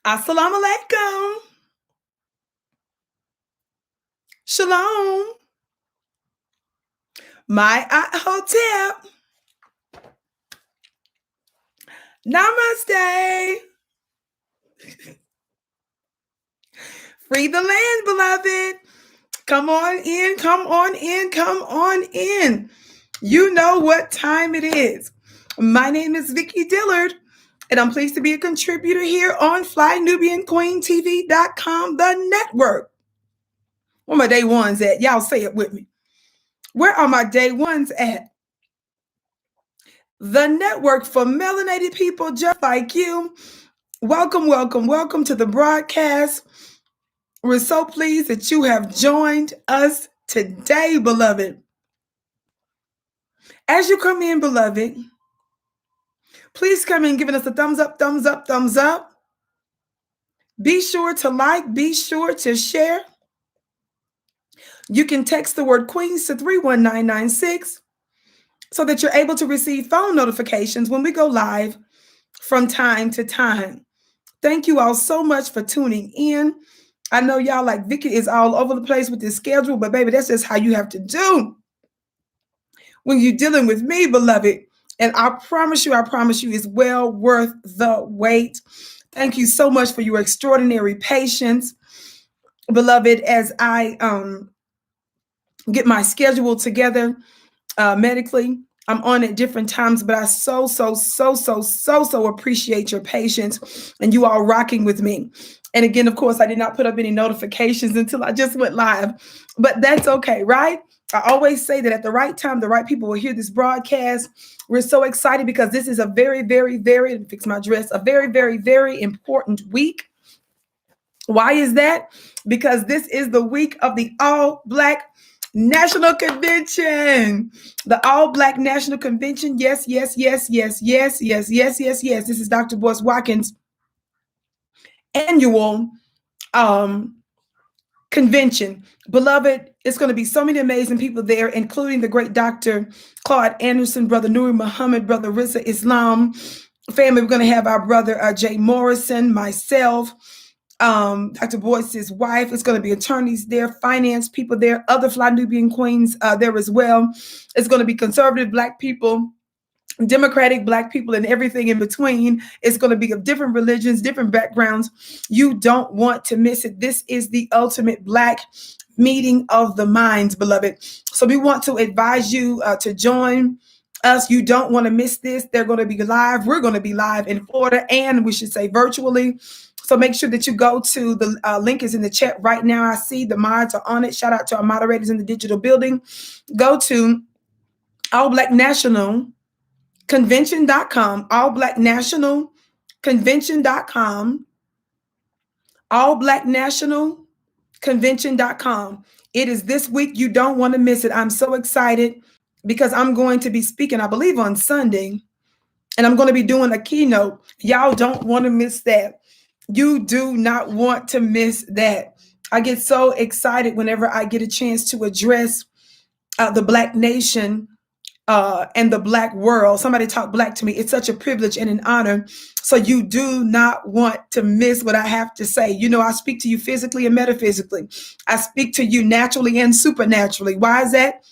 Assalamu alaikum. Shalom. My hotep. Namaste. Free the land, beloved. Come on in, come on in, come on in. You know what time it is. My name is Vicki Dillard, and I'm pleased to be a contributor here on FlyNubianQueenTV.com, the network. Where my day ones at? Y'all say it with me. Where are my day ones at? The network for melanated people just like you. Welcome, welcome, welcome to the broadcast. We're so pleased that you have joined us today, beloved. As you come in, beloved, please come in giving us a thumbs up, thumbs up, thumbs up. Be sure to like, be sure to share. You can text the word Queens to 31996 so that you're able to receive phone notifications when we go live from time to time. Thank you all so much for tuning in. I know y'all like Vicki is all over the place with this schedule, but baby, that's just how you have to do when you're dealing with me, beloved. And I promise you, it's well worth the wait. Thank you so much for your extraordinary patience, beloved, as I get my schedule together medically. I'm on at different times, but I so appreciate your patience and you all rocking with me. And again, of course, I did not put up any notifications until I just went live, but that's okay, right? I always say that at the right time, the right people will hear this broadcast. We're so excited because this is a very, fix my dress, a very, very important week. Why is that? Because this is the week of the All Black National Convention. The All Black National Convention. Yes. This is Dr. Boyce Watkins' annual convention. Beloved, it's going to be so many amazing people there, including the great Dr. Claude Anderson, Brother Nuri Muhammad, Brother Rizza Islam. Family, we're going to have our brother Jay Morrison, myself, Dr. Boyce's wife. It's going to be attorneys there, finance people there, other Fly Nubian queens there as well. It's going to be conservative Black people, Democratic Black people, and everything in between. It's going to be of different religions, different backgrounds. You don't want to miss it. This is the ultimate Black meeting of the minds, beloved. So we want to advise you to join us. You don't want to miss this. They're going to be live. We're going to be live in Florida, and we should say virtually. So make sure that you go to the link is in the chat right now. I see the mods are on it. Shout out to our moderators in the digital building. Go to All Black National Convention.com, All Black National Convention.com, All Black National Convention.com. It is this week. You don't want to miss it. I'm so excited because I'm going to be speaking, I believe, on Sunday, and I'm going to be doing a keynote. Y'all don't want to miss that. You do not want to miss that. I get so excited whenever I get a chance to address the Black nation and the Black world. Somebody talk Black to me. It's such a privilege and an honor. So you do not want to miss what I have to say. You know, I speak to you physically and metaphysically. I speak to you naturally and supernaturally. Why is that?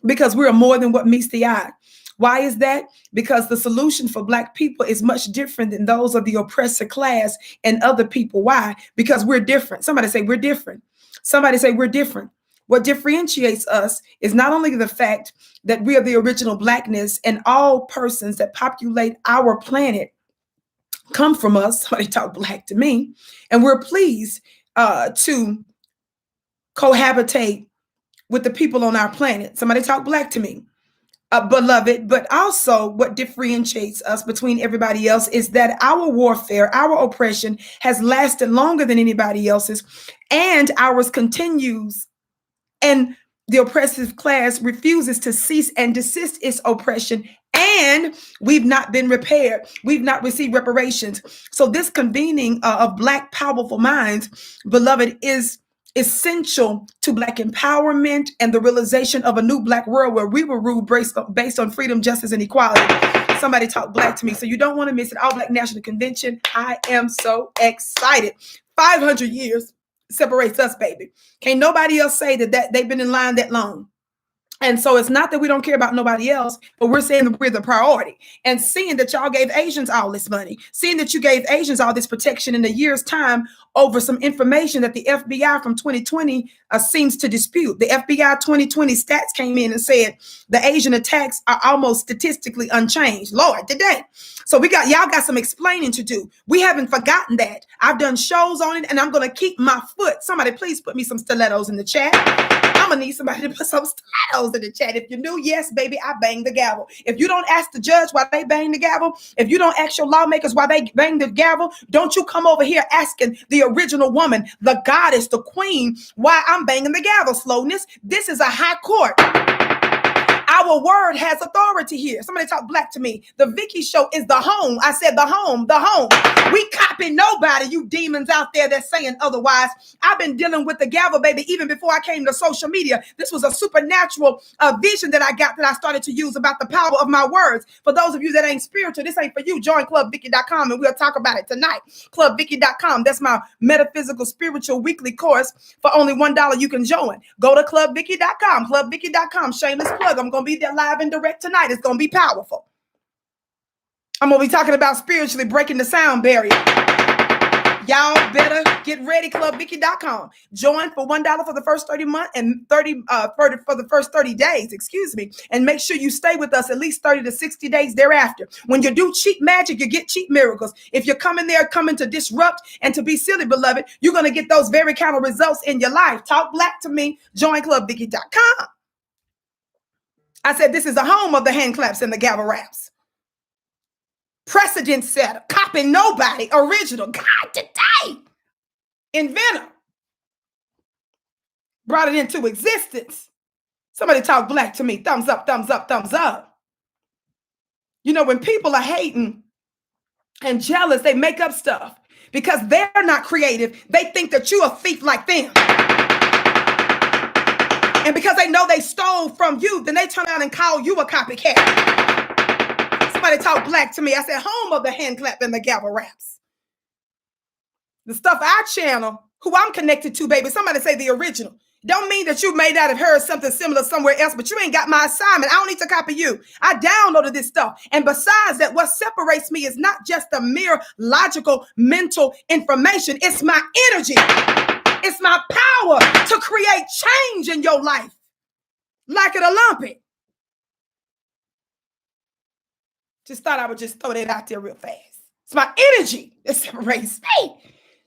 Because we're more than what meets the eye. Why is that? Because the solution for Black people is much different than those of the oppressor class and other people. Why? Because we're different. Somebody say we're different. Somebody say we're different. What differentiates us is not only the fact that we are the original Blackness, and all persons that populate our planet come from us. Somebody talk Black to me. And we're pleased to cohabitate with the people on our planet. Somebody talk Black to me. Beloved, but also what differentiates us between everybody else is that our warfare, our oppression has lasted longer than anybody else's, and ours continues, and the oppressive class refuses to cease and desist its oppression, and we've not been repaired. We've not received reparations. So this convening of Black powerful minds, beloved, is essential to Black empowerment and the realization of a new Black world where we will rule based on freedom, justice, and equality. Somebody talk Black to me. So you don't want to miss it. All Black National Convention. I am so excited. 500 years separates us, baby. Can't nobody else say that they've been in line that long. And so it's not that we don't care about nobody else, but we're saying that we're the priority. And seeing that y'all gave Asians all this money, seeing that you gave Asians all this protection in a year's time over some information that the FBI from 2020 seems to dispute. The FBI 2020 stats came in and said the Asian attacks are almost statistically unchanged. Lord, today. So y'all got some explaining to do. We haven't forgotten that. I've done shows on it, and I'm going to keep my foot. Somebody please put me some stilettos in the chat. I'm going to need somebody to put some stilettos in the chat. If you knew, yes, baby, I bang the gavel. If you don't ask the judge why they bang the gavel, if you don't ask your lawmakers why they bang the gavel, don't you come over here asking the original woman, the goddess, the queen, why I'm banging the gavel. Slowness. This is a high court. Our word has authority here. Somebody talk Black to me. The Vicki show is the home. I said the home, the home. We copy nobody, you demons out there that's saying otherwise. I've been dealing with the gavel, baby, even before I came to social media. This was a supernatural vision that I got that I started to use about the power of my words. For those of you that ain't spiritual, this ain't for you. Join clubvicki.com and we'll talk about it tonight. Clubvicki.com. That's my metaphysical spiritual weekly course. For only $1 you can join. Go to clubvicki.com. Clubvicki.com. Shameless plug. I'm going to be there live and direct tonight. It's going to be powerful. I'm going to be talking about spiritually breaking the sound barrier. Y'all better get ready. Clubvicki.com. Join for $1 for the first 30 months and for the first 30 days, excuse me. And make sure you stay with us at least 30 to 60 days thereafter. When you do cheap magic, you get cheap miracles. If you're coming to disrupt and to be silly, beloved, you're going to get those very kind of results in your life. Talk Black to me. Join clubvicki.com. I said, this is the home of the hand claps and the gavel raps. Precedent setter, copy nobody, original, God today. Inventor. Brought it into existence. Somebody talk Black to me. Thumbs up, thumbs up, thumbs up. You know, when people are hating and jealous, they make up stuff because they're not creative. They think that you're a thief like them. And because they know they stole from you, then they turn out and call you a copycat. Somebody talk Black to me. I said, home of the hand clap and the gavel raps. The stuff I channel, who I'm connected to, baby. Somebody say the original. Don't mean that you may not have heard something similar somewhere else, but you ain't got my assignment. I don't need to copy you. I downloaded this stuff. And besides that, what separates me is not just the mere logical, mental information. It's my energy. It's my power to create change in your life. Like it or lump it. Just thought I would just throw that out there real fast. It's my energy that separates me.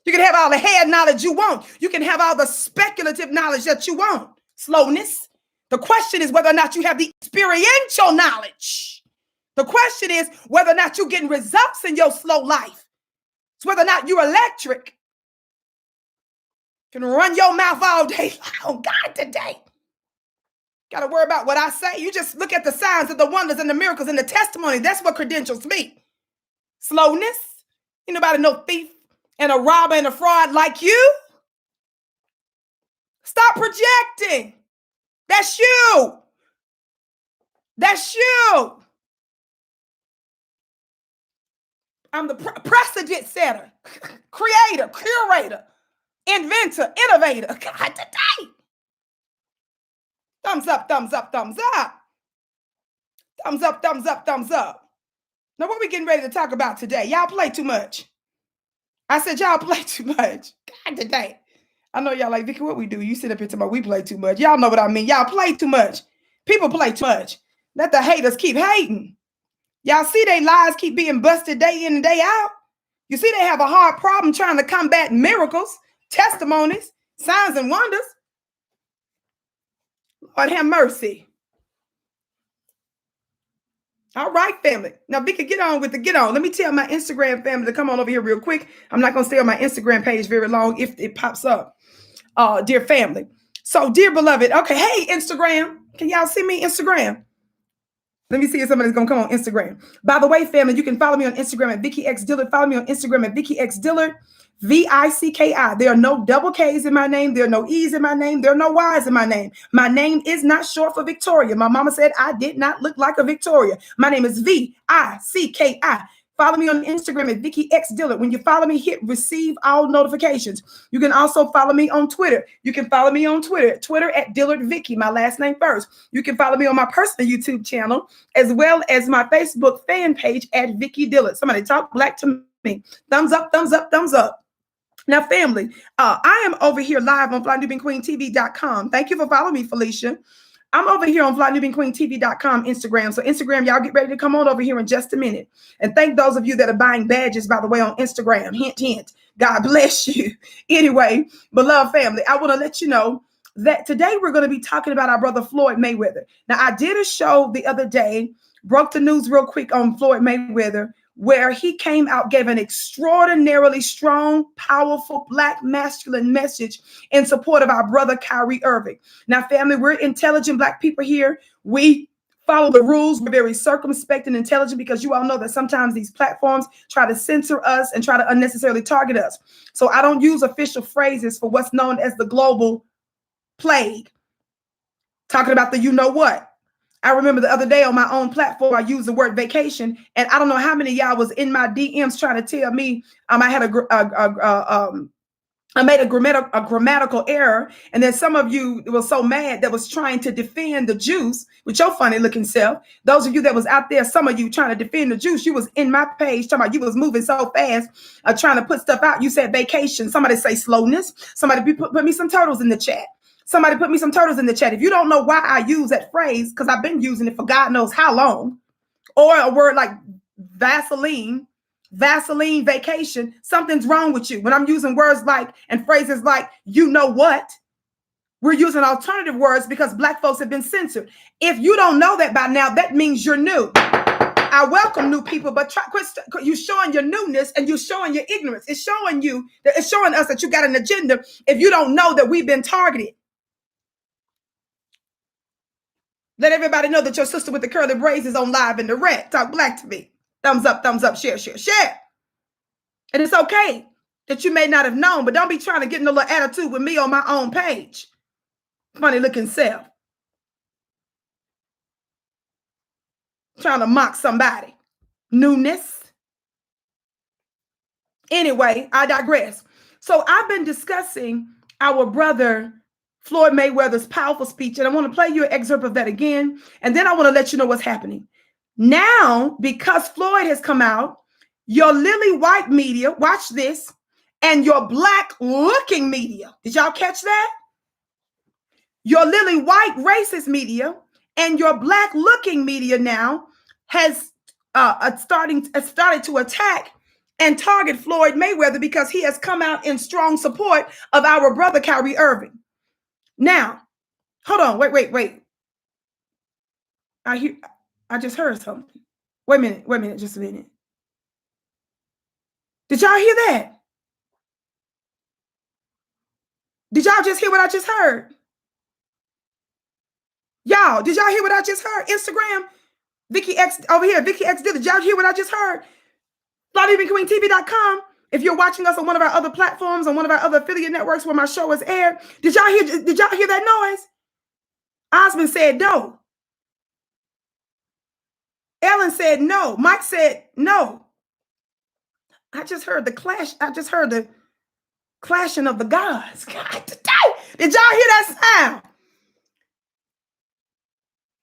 You can have all the head knowledge you want. You can have all the speculative knowledge that you want. Slowness. The question is whether or not you have the experiential knowledge. The question is whether or not you're getting results in your slow life. It's whether or not you're electric. You can run your mouth all day long. God, today. Got to worry about what I say. You just look at the signs and the wonders and the miracles and the testimony. That's what credentials mean. Slowness. Ain't nobody no thief and a robber and a fraud like you. Stop projecting. That's you. That's you. I'm the precedent setter, creator, curator, inventor, innovator. God, today. Thumbs up, thumbs up, thumbs up. Thumbs up, thumbs up, thumbs up. Now, what we getting ready to talk about today? Y'all play too much. I said, y'all play too much. God, today. I know y'all like, Vicki, what we do? You sit up here talking about we play too much. Y'all know what I mean. Y'all play too much. People play too much. Let the haters keep hating. Y'all see they lies keep being busted day in and day out. You see they have a hard problem trying to combat miracles, testimonies, signs and wonders. Lord have mercy. All right, family. Now, Vicki, get on with the get on. Let me tell my Instagram family to come on over here real quick. I'm not going to stay on my Instagram page very long if it pops up. Dear family. So, dear beloved. Okay, hey, Instagram. Can y'all see me? Instagram. Let me see if somebody's going to come on Instagram. By the way, family, you can follow me on Instagram at Vicki X Dillard. Follow me on Instagram at Vicki X Dillard. Vicki. There are no double K's in my name. There are no E's in my name. There are no Y's in my name. My name is not short for Victoria. My mama said I did not look like a Victoria. My name is Vicki. Follow me on Instagram at Vicki X Dillard. When you follow me, hit receive all notifications. You can also follow me on Twitter. You can follow me on Twitter at Dillard Vicki, my last name first. You can follow me on my personal YouTube channel, as well as my Facebook fan page at Vicki Dillard. Somebody talk black to me. Thumbs up, thumbs up, thumbs up. Now, family, I am over here live on FlyNubianQueenTV.com. Thank you for following me, Felicia. I'm over here on FlyNubianQueenTV.com Instagram. So Instagram, y'all get ready to come on over here in just a minute. And thank those of you that are buying badges, by the way, on Instagram. Hint, hint. God bless you. Anyway, beloved family, I want to let you know that today we're going to be talking about our brother Floyd Mayweather. Now, I did a show the other day, broke the news real quick on Floyd Mayweather, where he came out, gave an extraordinarily strong, powerful, black, masculine message in support of our brother Kyrie Irving. Now, family, we're intelligent black people here. We follow the rules. We're very circumspect and intelligent because you all know that sometimes these platforms try to censor us and try to unnecessarily target us. So I don't use official phrases for what's known as the global plague. Talking about the you know what. I remember the other day on my own platform, I used the word vacation, and I don't know how many of y'all was in my DMs trying to tell me I made a grammatical error, and then some of you were so mad that was trying to defend the juice with your funny looking self. Those of you that was out there, some of you trying to defend the juice, you was in my page talking about you was moving so fast, trying to put stuff out. You said vacation. Somebody say slowness. Somebody put me some turtles in the chat. Somebody put me some turtles in the chat. If you don't know why I use that phrase, because I've been using it for God knows how long, or a word like Vaseline, vacation, something's wrong with you. When I'm using words like and phrases like, you know what, we're using alternative words because black folks have been censored. If you don't know that by now, that means you're new. I welcome new people, but you showing your newness and you showing your ignorance. It's showing us that you got an agenda if you don't know that we've been targeted. Let everybody know that your sister with the curly braids is on live and direct. Talk black to me. Thumbs up, share, share, share. And it's okay that you may not have known, but don't be trying to get in a little attitude with me on my own page. Funny looking self. Trying to mock somebody. Newness. Anyway, I digress. So I've been discussing our brother Floyd Mayweather's powerful speech, and I want to play you an excerpt of that again, and then I want to let you know what's happening. Now, because Floyd has come out, your lily white media, watch this, and your black looking media, did y'all catch that? Your lily white racist media and your black looking media now has started to attack and target Floyd Mayweather because he has come out in strong support of our brother Kyrie Irving. Now, hold on, wait. I just heard something. Wait a minute, just a minute. Did y'all hear that? Did y'all just hear what I just heard? Y'all, did y'all hear what I just heard? Instagram, Vicki X over here, Vicki X Dillard. Did y'all hear what I just heard? FlyNubianQueenTV.com. If you're watching us on one of our other platforms, on one of our other affiliate networks where my show is aired, did y'all hear that noise? Osmond said no. Ellen said no. Mike said no. I just heard the clash. I just heard the clashing of the gods. God, did y'all hear that sound?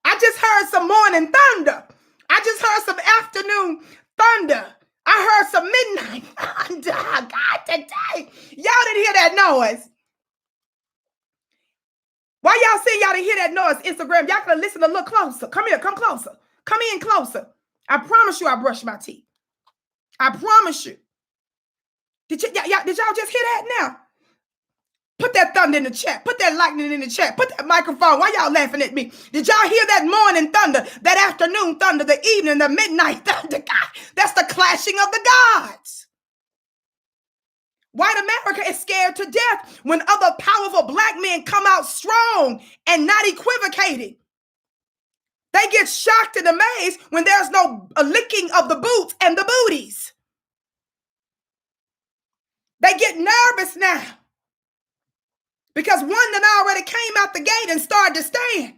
I just heard some morning thunder. I just heard some afternoon thunder. I heard some midnight thunder. God, today. Y'all didn't hear that noise. Why y'all saying y'all didn't hear that noise? Instagram, y'all gotta listen a little closer. Come here, come closer. Come in closer. I promise you I brush my teeth. I promise you. Did y'all just hear that now? Put that thunder in the chat. Put that lightning in the chat. Put that microphone. Why y'all laughing at me? Did y'all hear that morning thunder, that afternoon thunder, the evening, the midnight thunder? God, that's the clashing of the gods. White America is scared to death when other powerful black men come out strong and not equivocating. They get shocked and amazed when there's no licking of the boots and the booties. They get nervous now because one that already came out the gate and started to stand.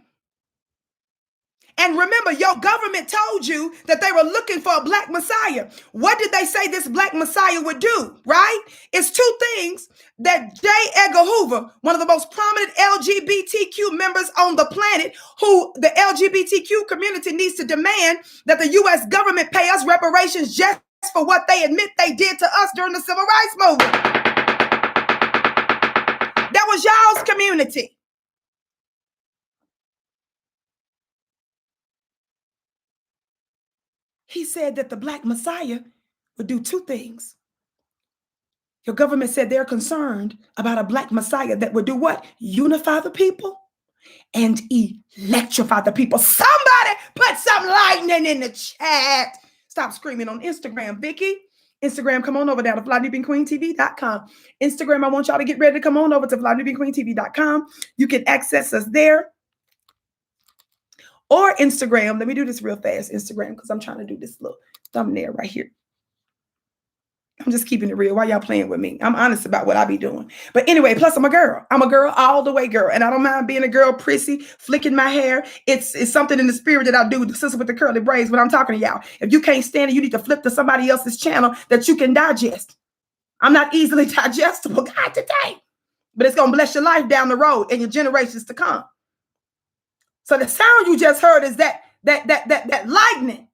And remember, your government told you that they were looking for a black Messiah. What did they say this black Messiah would do, right? It's two things that J. Edgar Hoover, one of the most prominent LGBTQ members on the planet, who the LGBTQ community needs to demand that the U.S. government pay us reparations just for what they admit they did to us during the Civil Rights Movement. That was y'all's community. He said that the black Messiah would do two things. Your government said they're concerned about a black Messiah that would do what? Unify the people and electrify the people. Somebody put some lightning in the chat. Stop screaming on Instagram, Vicki. Instagram, come on over there to FlyNewBeingQueenTV.com. Instagram, I want y'all to get ready to come on over to FlyNewBeingQueenTV.com. You can access us there. Or Instagram. Let me do this real fast. Instagram, because I'm trying to do this little thumbnail right here. I'm just keeping it real. Why y'all playing with me? I'm honest about what I be doing. But anyway, plus I'm a girl. I'm a girl all the way girl. And I don't mind being a girl, prissy, flicking my hair. It's something in the spirit that I do. The sister with the curly braids when I'm talking to y'all. If you can't stand it, you need to flip to somebody else's channel that you can digest. I'm not easily digestible, God, today. But it's going to bless your life down the road and your generations to come. So the sound you just heard is that lightning.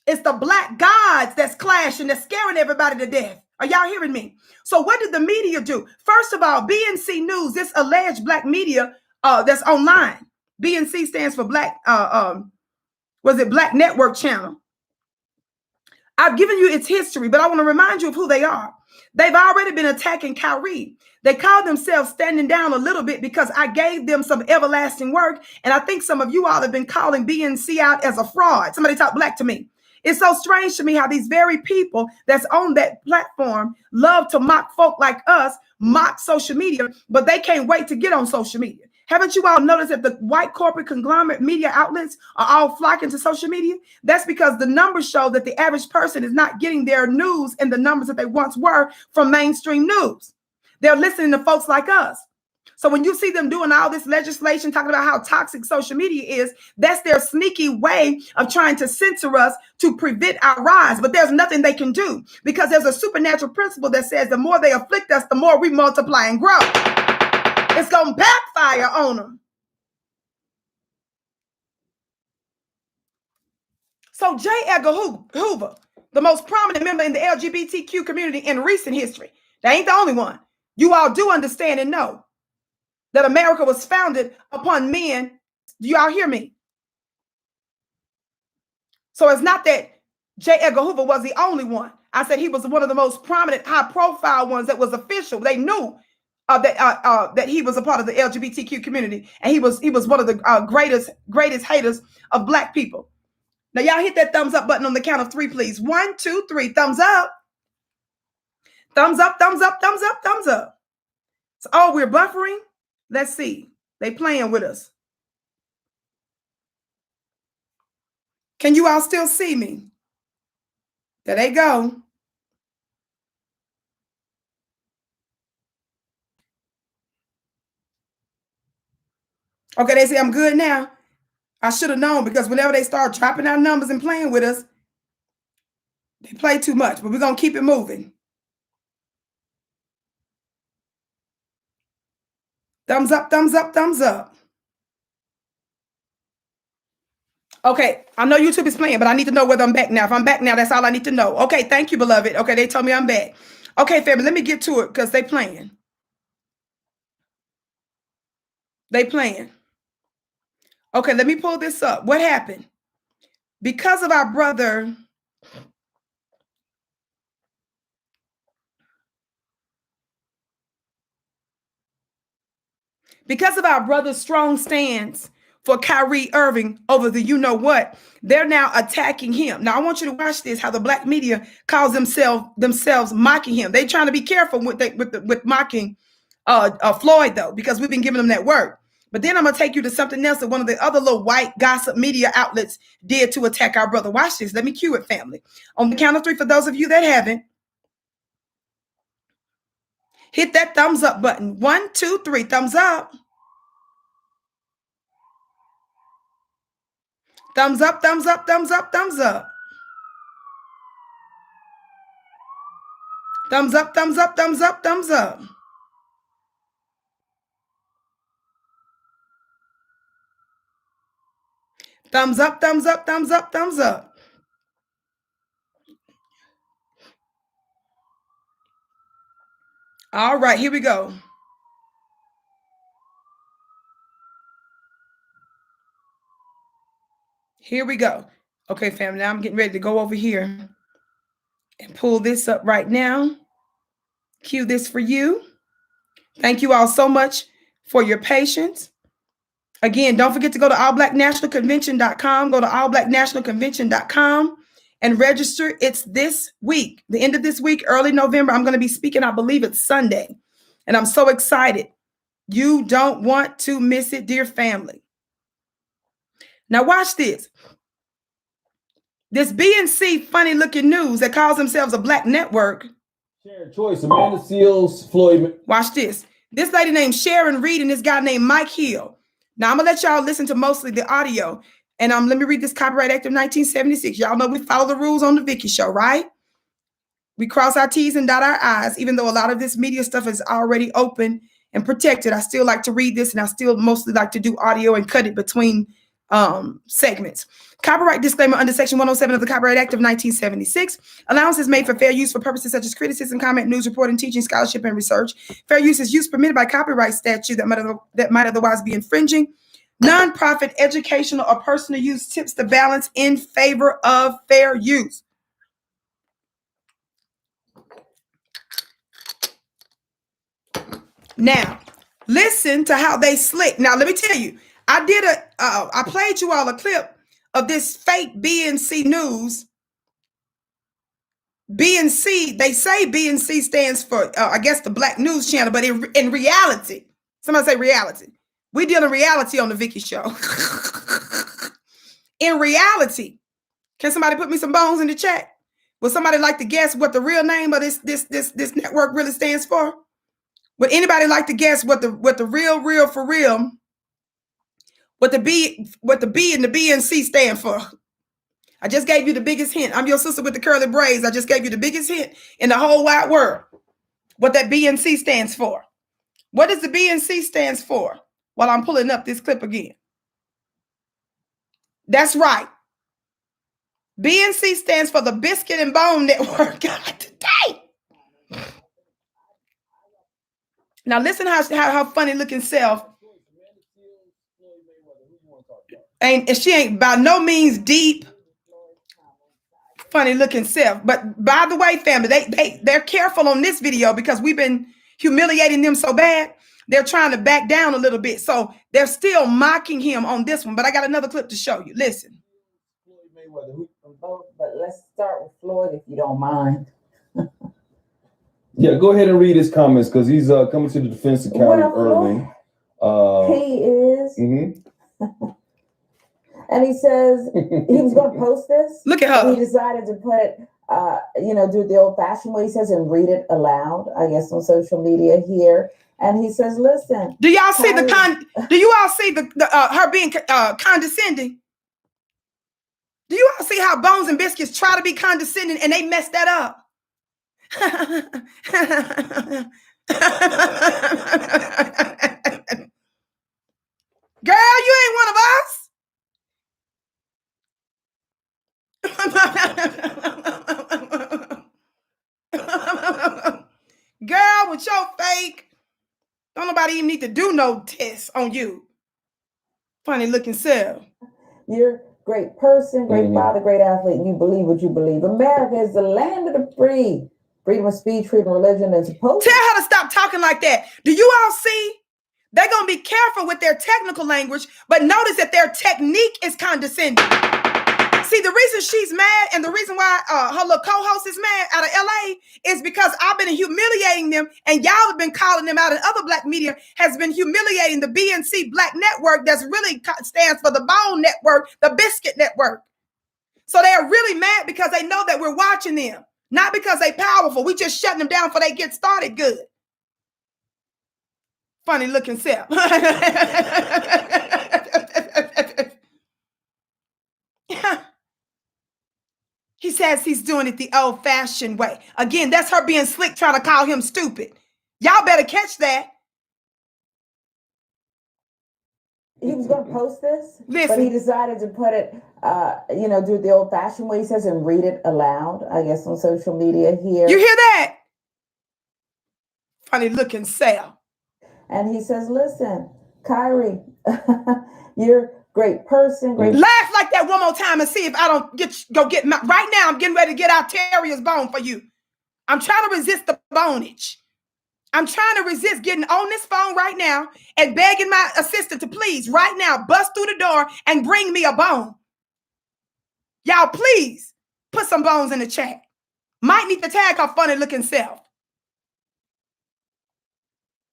It's the black gods that's clashing, that's scaring everybody to death. Are y'all hearing me? So what did the media do? First of all, BNC News, this alleged black media that's online. BNC stands for Black, Black Network Channel. I've given you its history, but I want to remind you of who they are. They've already been attacking Kyrie. They call themselves standing down a little bit because I gave them some everlasting work. And I think some of you all have been calling BNC out as a fraud. Somebody talk black to me. It's so strange to me how these very people that's on that platform love to mock folk like us, mock social media, but they can't wait to get on social media. Haven't you all noticed that the white corporate conglomerate media outlets are all flocking to social media? That's because the numbers show that the average person is not getting their news in the numbers that they once were from mainstream news. They're listening to folks like us. So when you see them doing all this legislation, talking about how toxic social media is, that's their sneaky way of trying to censor us to prevent our rise. But there's nothing they can do because there's a supernatural principle that says the more they afflict us, the more we multiply and grow. It's going to backfire on them. So J. Edgar Hoover, the most prominent member in the LGBTQ community in recent history, that ain't the only one. You all do understand and know that America was founded upon men. Do y'all hear me? So it's not that J. Edgar Hoover was the only one. I said he was one of the most prominent, high-profile ones that was official. They knew that he was a part of the LGBTQ community, and he was one of the greatest haters of black people. Now, y'all hit that thumbs up button on the count of three, please. 1, 2, 3. Thumbs up. Thumbs up, thumbs up, thumbs up, thumbs up. So, oh, we're buffering. Let's see. They playing with us. Can you all still see me? There they go. Okay, they say I'm good now. I should have known because whenever they start dropping our numbers and playing with us, they play too much, but we're going to keep it moving. Thumbs up, thumbs up, thumbs up. Okay, I know YouTube is playing, but I need to know whether I'm back now. If I'm back now, that's all I need to know. Okay, thank you, beloved. Okay, they told me I'm back. Okay, family, let me get to it because they playing. They playing. Okay, let me pull this up. What happened? Because of our brother... Because of our brother's strong stance for Kyrie Irving over the you-know-what, they're now attacking him. Now, I want you to watch this, how the black media calls themselves mocking him. They're trying to be careful with mocking Floyd, though, because we've been giving them that word. But then I'm going to take you to something else that one of the other little white gossip media outlets did to attack our brother. Watch this. Let me cue it, family. On the count of 3, for those of you that haven't, hit that thumbs up button. 1, 2, 3, thumbs up. Thumbs up, thumbs up, thumbs up, thumbs up. Thumbs up, thumbs up, thumbs up, thumbs up. Thumbs up, thumbs up, thumbs up, thumbs up. All right, here we go. Here we go. Okay, family, now I'm getting ready to go over here and pull this up right now. Cue this for you. Thank you all so much for your patience. Again, don't forget to go to allblacknationalconvention.com. Go to allblacknationalconvention.com and register. It's this week, the end of this week, early November. I'm going to be speaking, I believe it's Sunday. And I'm so excited. You don't want to miss it, dear family. Now watch this. This BNC funny looking news that calls themselves a black network. Sharon Choice, Amanda Seals, Floyd. Watch this. This lady named Sharon Reed and this guy named Mike Hill. Now I'm gonna let y'all listen to mostly the audio. And let me read this Copyright Act of 1976. Y'all know we follow the rules on the Vicki show, right? We cross our T's and dot our I's. Even though a lot of this media stuff is already open and protected, I still like to read this, and I still mostly like to do audio and cut it between segments. Copyright disclaimer under Section 107 of the Copyright Act of 1976. Allowance is made for fair use for purposes such as criticism, comment, news reporting, teaching, scholarship, and research. Fair use is use permitted by copyright statute that might otherwise be infringing. Nonprofit, educational, or personal use tips the balance in favor of fair use. Now, listen to how they slick. Now, let me tell you, I played you all a clip of this fake BNC news. BNC, they say BNC stands for, I guess, the Black News Channel, but in reality, somebody say reality. We deal in reality on the Vicki show. In reality, can somebody put me some bones in the chat? Would somebody like to guess what the real name of this network really stands for? Would anybody like to guess what the real for real, what the B and the BNC stand for? I just gave you the biggest hint. I'm your sister with the curly braids. I just gave you the biggest hint in the whole wide world. What that BNC stands for. What does the BNC stands for? While I'm pulling up this clip again. That's right. BNC stands for the Biscuit and Bone Network. Today. Now listen how funny looking self. And she ain't by no means deep, funny looking self. But by the way, family, they're careful on this video because we've been humiliating them so bad. They're trying to back down a little bit. So they're still mocking him on this one. But I got another clip to show you. Listen. But let's start with Floyd, if you don't mind. Yeah, go ahead and read his comments because he's coming to the defense of Kyrie Irving. He is. Mm-hmm. And he says he was going to post this. Look at her. He decided to put, do it the old-fashioned way, he says, and read it aloud, I guess, on social media here. And he says, listen. Do y'all see do you all see her being condescending? Do you all see how Bones and Biscuits try to be condescending and they mess that up? Girl, you ain't one of us. Girl, with your fake, don't nobody even need to do no tests on you. Funny looking self. You're a great person, great father, great athlete, and you believe what you believe. America is the land of the free. Freedom of speech, freedom of religion, and supposed. Tell her to stop talking like that. Do you all see? They're going to be careful with their technical language, but notice that their technique is condescending. see, the reason she's mad and the reason why her little co-host is mad out of LA is because I've been humiliating them, and y'all have been calling them out, and other black media has been humiliating the BNC Black Network that's really stands for the Bone Network, the Biscuit Network. So they're really mad because they know that we're watching them, not because they powerful. We just shutting them down before they get started good. Funny looking self. He says he's doing it the old-fashioned way. Again, that's her being slick, trying to call him stupid. Y'all better catch that. He was going to post this, Listen. but he decided to put it, do it the old-fashioned way, he says, and read it aloud, I guess, on social media here. You hear that? Funny looking Sal. And he says, listen, Kyrie, you're a great person. Great. Laugh like that one more time and see if I don't get right now. I'm getting ready to get out Terrier's bone for you. I'm trying to resist the bonage. I'm trying to resist getting on this phone right now and begging my assistant to please right now bust through the door and bring me a bone. Y'all, please put some bones in the chat. Might need to tag her funny looking self.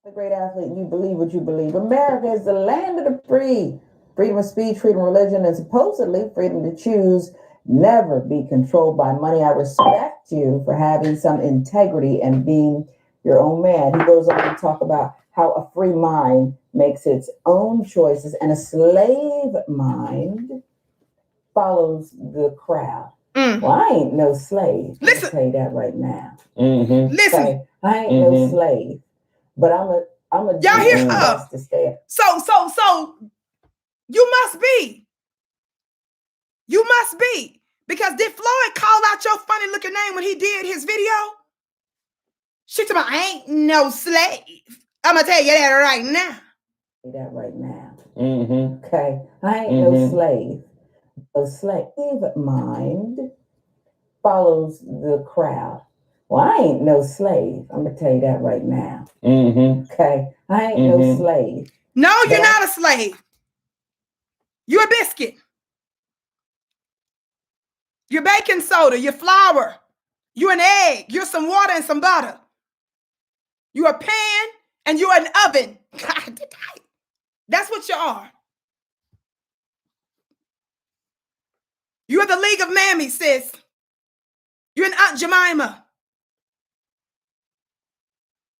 A great athlete, you believe what you believe. America is the land of the free. Freedom of speech, freedom of religion, and supposedly freedom to choose. Never be controlled by money. I respect you for having some integrity and being your own man. He goes on to talk about how a free mind makes its own choices and a slave mind follows the crowd. Well, I ain't no slave. Listen. I'll tell you that right now. Mm-hmm. Listen. Okay? I ain't no slave, but I'm a y'all hear her to stay. So you must be. You must be. Because did Floyd call out your funny looking name when he did his video? She told me, I ain't no slave. I'm going to tell you that right now. That right now. Mm-hmm. Okay. I ain't no slave. A slave mind follows the crowd. Well, I ain't no slave. I'm going to tell you that right now. Mm-hmm. Okay. I ain't no slave. No, you're not a slave. You're a biscuit. You're baking soda. You're flour. You're an egg. You're some water and some butter. You're a pan and you're an oven. That's what you are. You're the League of Mammies, sis. You're an Aunt Jemima.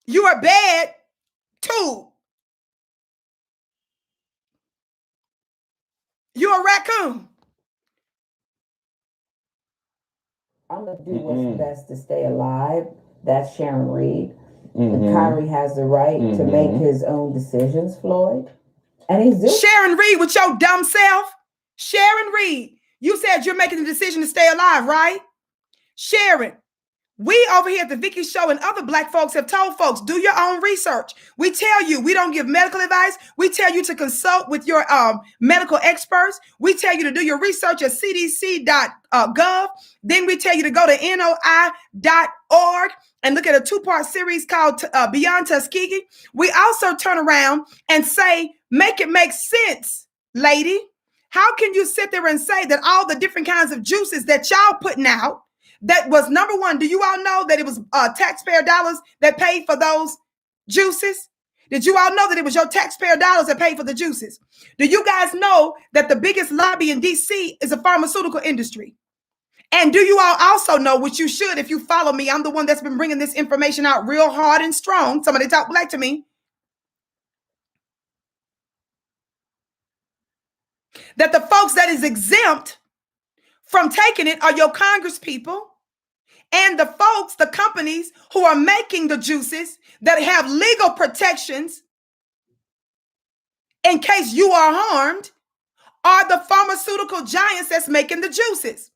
You're a bed too. You're a raccoon. I'm going to do what's best to stay alive. That's Sharon Reed. Kyrie has the right to make his own decisions, Floyd. And he's doing Sharon Reed with your dumb self. Sharon Reed, you said you're making the decision to stay alive, right? Sharon, we over here at the Vicki Show and other black folks have told folks, do your own research. We tell you, we don't give medical advice. We tell you to consult with your medical experts. We tell you to do your research at cdc.gov. Then we tell you to go to noi.org and look at a 2-part series called Beyond Tuskegee. We also turn around and say, make it make sense, lady. How can you sit there and say that all the different kinds of juices that y'all putting out, that was number one, do you all know that it was taxpayer dollars that paid for those juices? Did you all know that it was your taxpayer dollars that paid for the juices? Do you guys know that the biggest lobby in DC is the pharmaceutical industry? And do you all also know, which you should if you follow me, I'm the one that's been bringing this information out real hard and strong. Somebody talk black to me. That the folks that is exempt from taking it are your Congress people and the folks, the companies who are making the juices that have legal protections in case you are harmed are the pharmaceutical giants that's making the juices.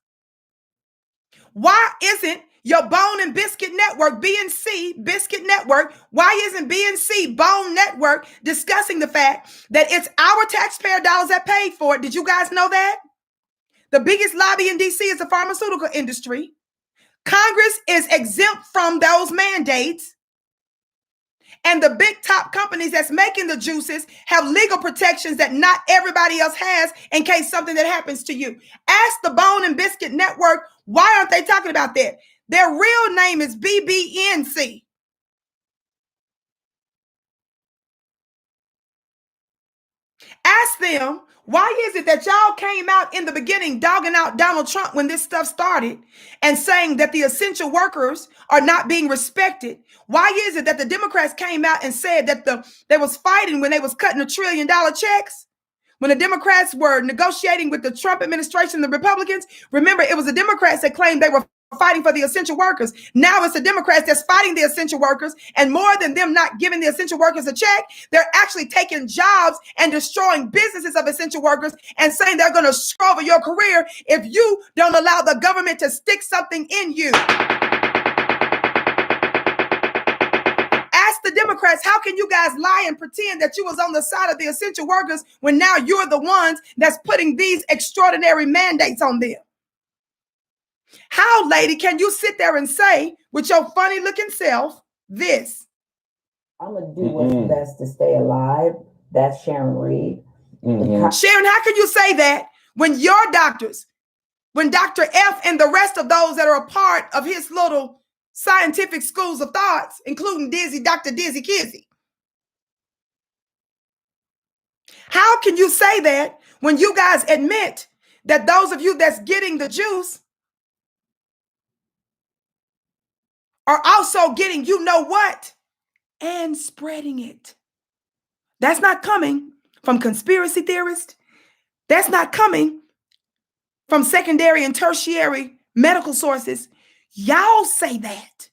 Why isn't your Bone and Biscuit Network, BNC Biscuit Network, why isn't BNC Bone Network discussing the fact that it's our taxpayer dollars that paid for it? Did you guys know that? The biggest lobby in DC is the pharmaceutical industry. Congress is exempt from those mandates. And the big top companies that's making the juices have legal protections that not everybody else has in case something that happens to you. Ask the Bone and Biscuit Network, why aren't they talking about that? Their real name is BBNC. Ask them, why is it that y'all came out in the beginning dogging out Donald Trump when this stuff started and saying that the essential workers are not being respected? Why is it that the Democrats came out and said that they was fighting when they was cutting $1 trillion checks? When the Democrats were negotiating with the Trump administration, the Republicans, remember, it was the Democrats that claimed they were fighting for the essential workers. Now it's the Democrats that's fighting the essential workers. And more than them not giving the essential workers a check, they're actually taking jobs and destroying businesses of essential workers and saying they're going to screw over your career if you don't allow the government to stick something in you. Ask the Democrats, how can you guys lie and pretend that you was on the side of the essential workers when now you're the ones that's putting these extraordinary mandates on them? How, lady, can you sit there and say with your funny looking self this? I'm going to do what's best to stay alive. That's Sharon Reed. Sharon, how can you say that when your doctors, when Dr. F and the rest of those that are a part of his little scientific schools of thoughts, including Dr. Dizzy Kizzy, how can you say that when you guys admit that those of you that's getting the juice are also getting, you know what, and spreading it? That's not coming from conspiracy theorists. That's not coming from secondary and tertiary medical sources. Y'all say that.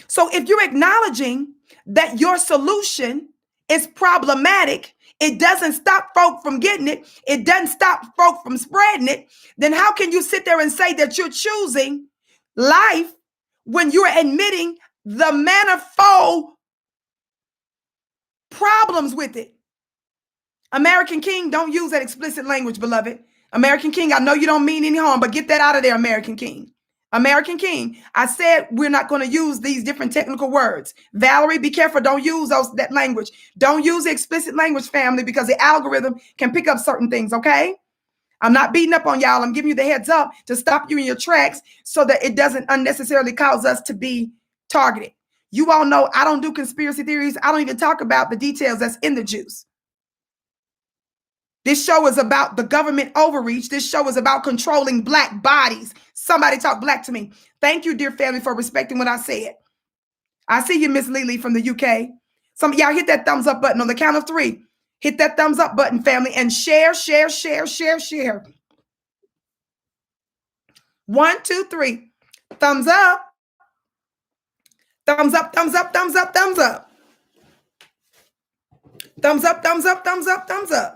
So if you're acknowledging that your solution is problematic, it doesn't stop folk from getting it, it doesn't stop folk from spreading it, then how can you sit there and say that you're choosing life when you're admitting the manifold problems with it? American King, don't use that explicit language, beloved. American King, I know you don't mean any harm, but get that out of there, American King. American King, I said we're not going to use these different technical words. Valerie, be careful. Don't use that language. Don't use the explicit language, family, because the algorithm can pick up certain things, okay? I'm not beating up on y'all. I'm giving you the heads up to stop you in your tracks so that it doesn't unnecessarily cause us to be targeted. You all know I don't do conspiracy theories. I don't even talk about the details that's in the juice. This show is about the government overreach. This show is about controlling Black bodies. Somebody talk Black to me. Thank you, dear family, for respecting what I said. I see you, Miss Lily from the UK. Some of y'all hit that thumbs up button on the count of 3. Hit that thumbs up button, family, and share, share, share, share, share. 1, 2, 3. Thumbs up. Thumbs up, thumbs up, thumbs up, thumbs up. Thumbs up, thumbs up, thumbs up, thumbs up.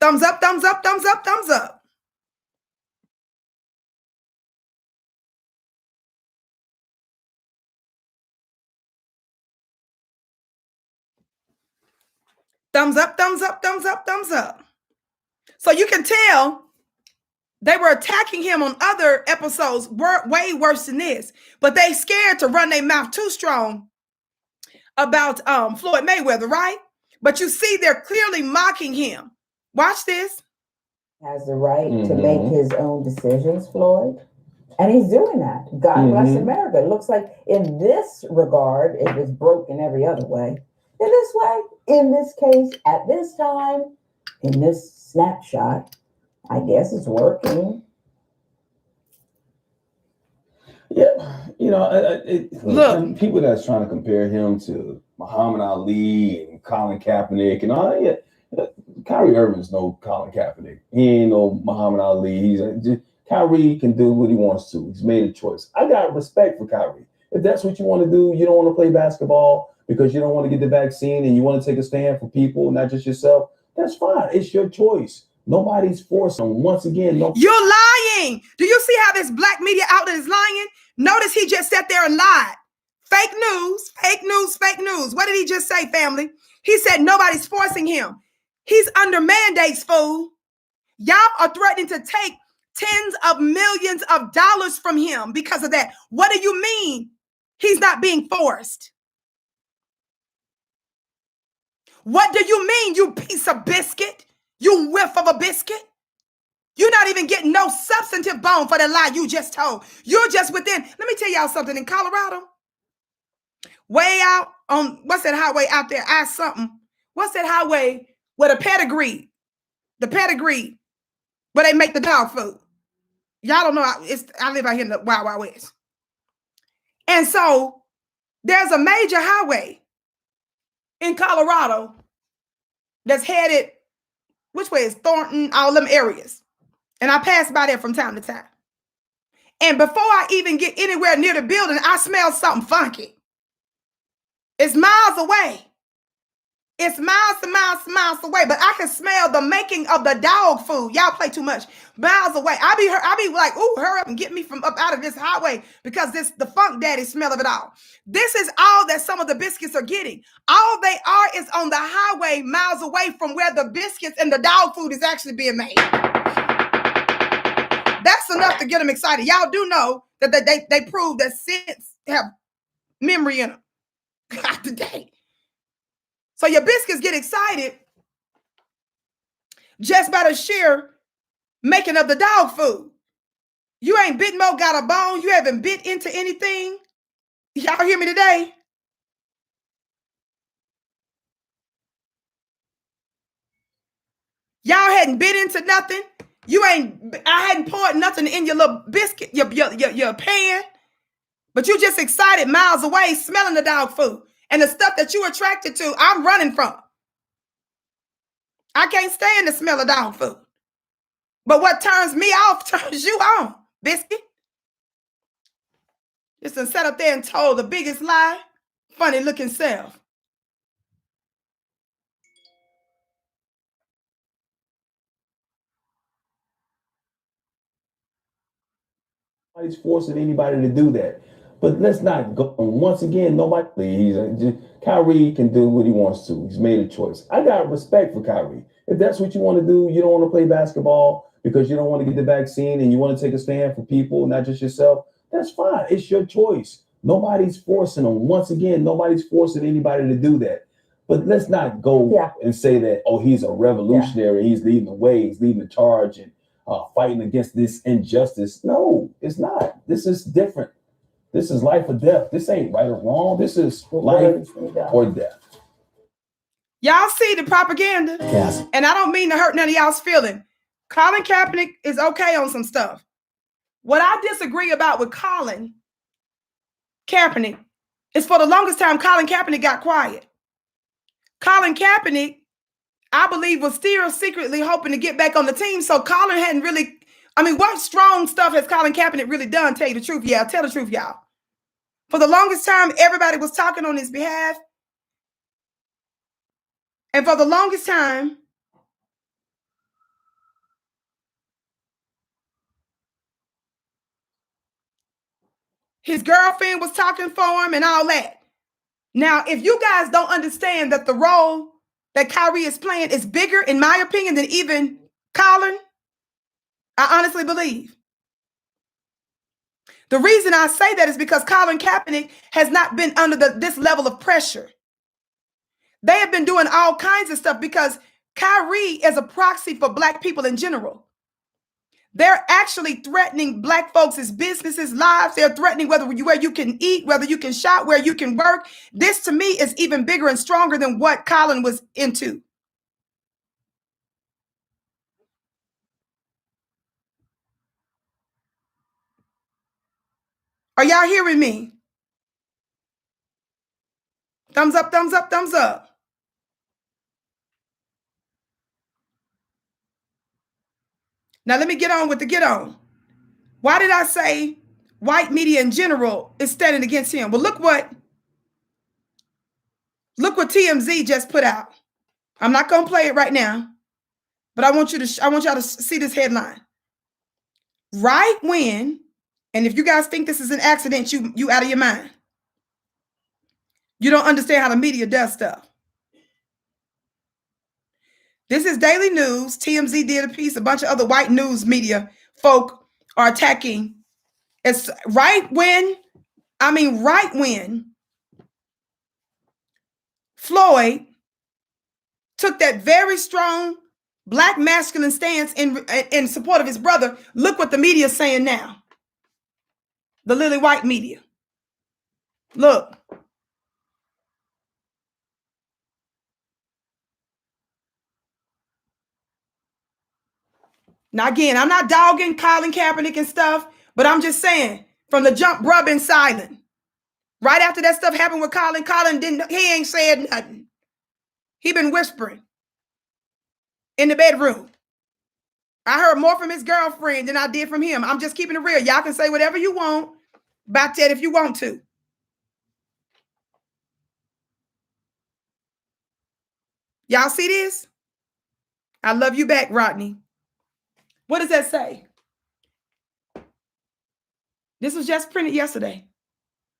Thumbs up, thumbs up, thumbs up, thumbs up. Thumbs up, thumbs up, thumbs up, thumbs up. So you can tell they were attacking him on other episodes way worse than this, but they scared to run their mouth too strong about Floyd Mayweather, right? But you see, they're clearly mocking him. Watch this. Has the right to make his own decisions, Floyd. And he's doing that. God bless America. It looks like in this regard, it was broke in every other way. In this way, in this case, at this time, in this snapshot, I guess it's working. Yeah, you know, look, people that's trying to compare him to Muhammad Ali and Colin Kaepernick and all that. Yeah, Kyrie Irving's no Colin Kaepernick. He ain't no Muhammad Ali. Kyrie can do what he wants to. He's made a choice. I got respect for Kyrie. If that's what you want to do, you don't want to play basketball because you don't want to get the vaccine and you want to take a stand for people, not just yourself, that's fine. It's your choice. Nobody's forcing. Once again, no. You're lying. Do you see how this Black media outlet is lying? Notice he just sat there and lied. Fake news, fake news, fake news. What did he just say, family? He said nobody's forcing him. He's under mandates, fool. Y'all are threatening to take tens of millions of dollars from him because of that. What do you mean he's not being forced? What do you mean, you piece of biscuit? You whiff of a biscuit? You're not even getting no substantive bone for the lie you just told. You're just within. Let me tell y'all something. In Colorado, way out on, what's that highway out there? I-something. What's that highway where the pedigree, where they make the dog food? Y'all don't know. I live out here in the Wild Wild West. And so there's a major highway in Colorado that's headed, which way is Thornton, all them areas. And I pass by there from time to time. And before I even get anywhere near the building, I smell something funky. It's miles away. It's miles and miles and miles away, but I can smell the making of the dog food. Y'all play too much. Miles away. I be like, ooh, hurry up and get me from up out of this highway, because the funk daddy smell of it all. This is all that some of the biscuits are getting. All they are is on the highway miles away from where the biscuits and the dog food is actually being made. That's enough to get them excited. Y'all do know that they prove that scents have memory in them. God, today. So your biscuits get excited just by the sheer making of the dog food. You ain't bit more got a bone. You haven't bit into anything. Y'all hear me today? Y'all hadn't bit into nothing. I hadn't poured nothing in your little biscuit, your pan. But you just excited miles away smelling the dog food. And the stuff that you attracted to, I'm running from. I can't stand the smell of dog food. But what turns me off turns you on, biscuit. Just to sat up there and told the biggest lie, funny looking self. Nobody's forcing anybody to do that. But let's not go. Once again, Kyrie can do what he wants to. He's made a choice. I got respect for Kyrie. If that's what you want to do, you don't want to play basketball because you don't want to get the vaccine and you want to take a stand for people, not just yourself, that's fine. It's your choice. Nobody's forcing him. Once again, nobody's forcing anybody to do that. But let's not go and say that, oh, he's a revolutionary. He's leading the way. He's leading the charge and fighting against this injustice. No, it's not. This is different. This is life or death. This ain't right or wrong. This is life or death. Y'all see the propaganda? Yes. And I don't mean to hurt none of y'all's feeling. Colin Kaepernick is okay on some stuff. What I disagree about with Colin Kaepernick is, for the longest time, Colin Kaepernick got quiet. Colin Kaepernick, I believe, was still secretly hoping to get back on the team. So Colin hadn't really, what strong stuff has Colin Kaepernick really done? Tell you the truth. Yeah, tell the truth, y'all. For the longest time, everybody was talking on his behalf. And for the longest time, his girlfriend was talking for him and all that. Now, if you guys don't understand that the role that Kyrie is playing is bigger, in my opinion, than even Colin, I honestly believe. The reason I say that is because Colin Kaepernick has not been under this level of pressure. They have been doing all kinds of stuff because Kyrie is a proxy for Black people in general. They're actually threatening Black folks' businesses, lives. They're threatening where you can eat, whether you can shop, where you can work. This, to me, is even bigger and stronger than what Colin was into. Are y'all hearing me? Thumbs up, thumbs up, thumbs up. Now let me get on with the get on. Why did I say white media in general is standing against him? Well, look what TMZ just put out. I'm not going to play it right now, but I want y'all to see this headline. Right when, and if you guys think this is an accident, you out of your mind. You don't understand how the media does stuff. This is Daily News. TMZ did a piece. A bunch of other white news media folk are attacking. It's right when Floyd took that very strong black masculine stance in support of his brother. Look what the media is saying now. The lily white media. Look. Now, again, I'm not dogging Colin Kaepernick and stuff, but I'm just saying, from the jump, bruh been silent. Right after that stuff happened with Colin he ain't said nothing. He been whispering in the bedroom. I heard more from his girlfriend than I did from him. I'm just keeping it real. Y'all can say whatever you want about that if you want to. Y'all see this? I love you back, Rodney. What does that say? This was just printed yesterday.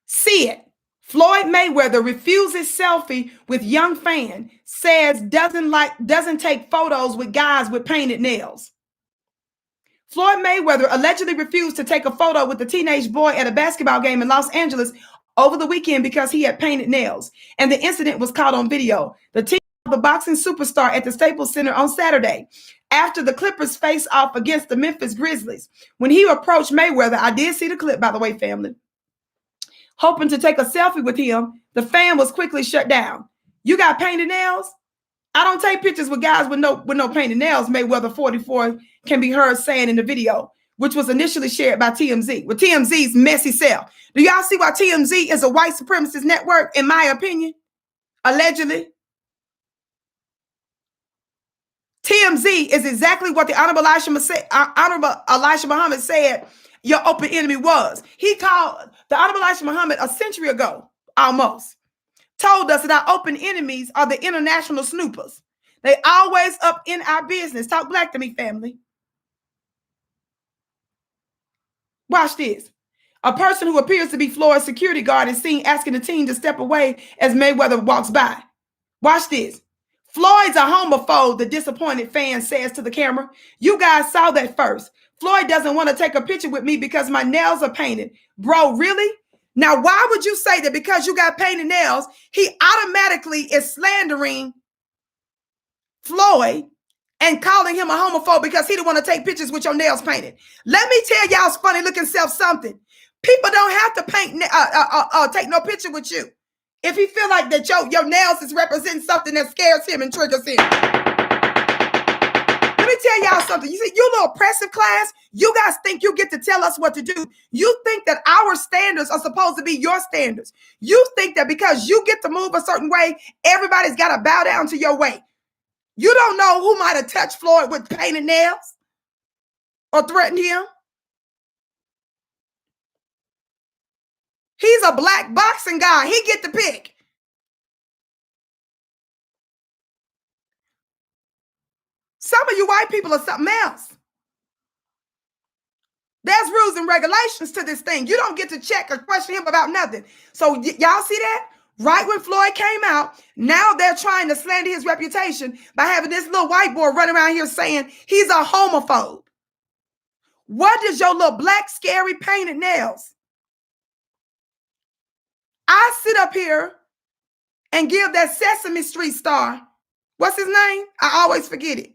See it. Floyd Mayweather refuses selfie with young fan, says doesn't take photos with guys with painted nails. Floyd Mayweather allegedly refused to take a photo with a teenage boy at a basketball game in Los Angeles over the weekend because he had painted nails, and the incident was caught on video. The team of the boxing superstar at the Staples Center on Saturday after the Clippers face off against the Memphis Grizzlies. When he approached Mayweather, I did see the clip, by the way, family, hoping to take a selfie with him, the fan was quickly shut down. You got painted nails? I don't take pictures with guys with no painted nails, Mayweather 44 can be heard saying in the video, which was initially shared by TMZ, with TMZ's messy self. Do y'all see why TMZ is a white supremacist network, in my opinion? Allegedly. TMZ is exactly what the Honorable Elijah Muhammad said your open enemy was. He called the Honorable Elijah Muhammad a century ago, almost, told us that our open enemies are the international snoopers. They always up in our business. Talk black to me, family. Watch this. A person who appears to be Floyd's security guard is seen asking the team to step away as Mayweather walks by. Watch this. Floyd's a homophobe, the disappointed fan says to the camera. You guys saw that first. Floyd doesn't want to take a picture with me because my nails are painted. Bro, really? Now, why would you say that because you got painted nails, he automatically is slandering Floyd and calling him a homophobe because he didn't want to take pictures with your nails painted? Let me tell y'all's funny looking self something. People don't have to take no picture with you if he feel like that your nails is representing something that scares him and triggers him. Let me tell y'all something. You see, you little oppressive class, you guys think you get to tell us what to do. You think that our standards are supposed to be your standards. You think that because you get to move a certain way, everybody's got to bow down to your way. You don't know who might have touched Floyd with painted nails or threatened him. He's a black boxing guy. He get to pick. Some of you white people are something else. There's rules and regulations to this thing. You don't get to check or question him about nothing. So y'all see that? Right when Floyd came out, now they're trying to slander his reputation by having this little white boy running around here saying he's a homophobe. What does your little black scary painted nails? I sit up here and give that Sesame Street star, what's his name? I always forget it.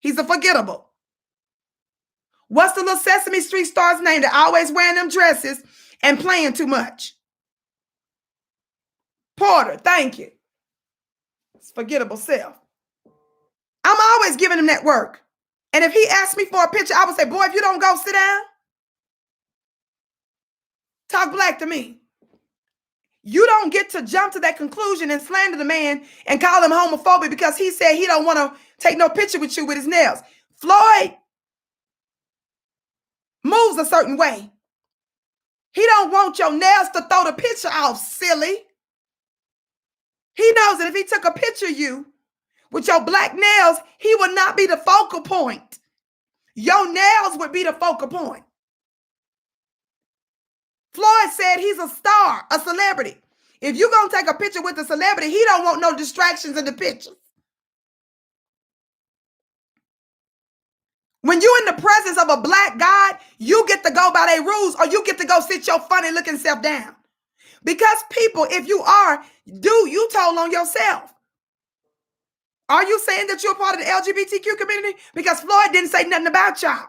He's a forgettable. What's the little Sesame Street star's name that always wearing them dresses and playing too much? Porter, thank you. It's forgettable self. I'm always giving him that work. And if he asked me for a picture, I would say, boy, if you don't go sit down, talk black to me. You don't get to jump to that conclusion and slander the man and call him homophobic because he said he don't want to take no picture with you with his nails. Floyd moves a certain way. He don't want your nails to throw the picture off, silly. He knows that if he took a picture of you with your black nails, he would not be the focal point. Your nails would be the focal point. Floyd said he's a star, a celebrity. If you're going to take a picture with a celebrity, he don't want no distractions in the pictures. When you're in the presence of a black God, you get to go by their rules or you get to go sit your funny looking self down. Because people, if you are, you told on yourself. Are you saying that you're a part of the LGBTQ community? Because Floyd didn't say nothing about y'all.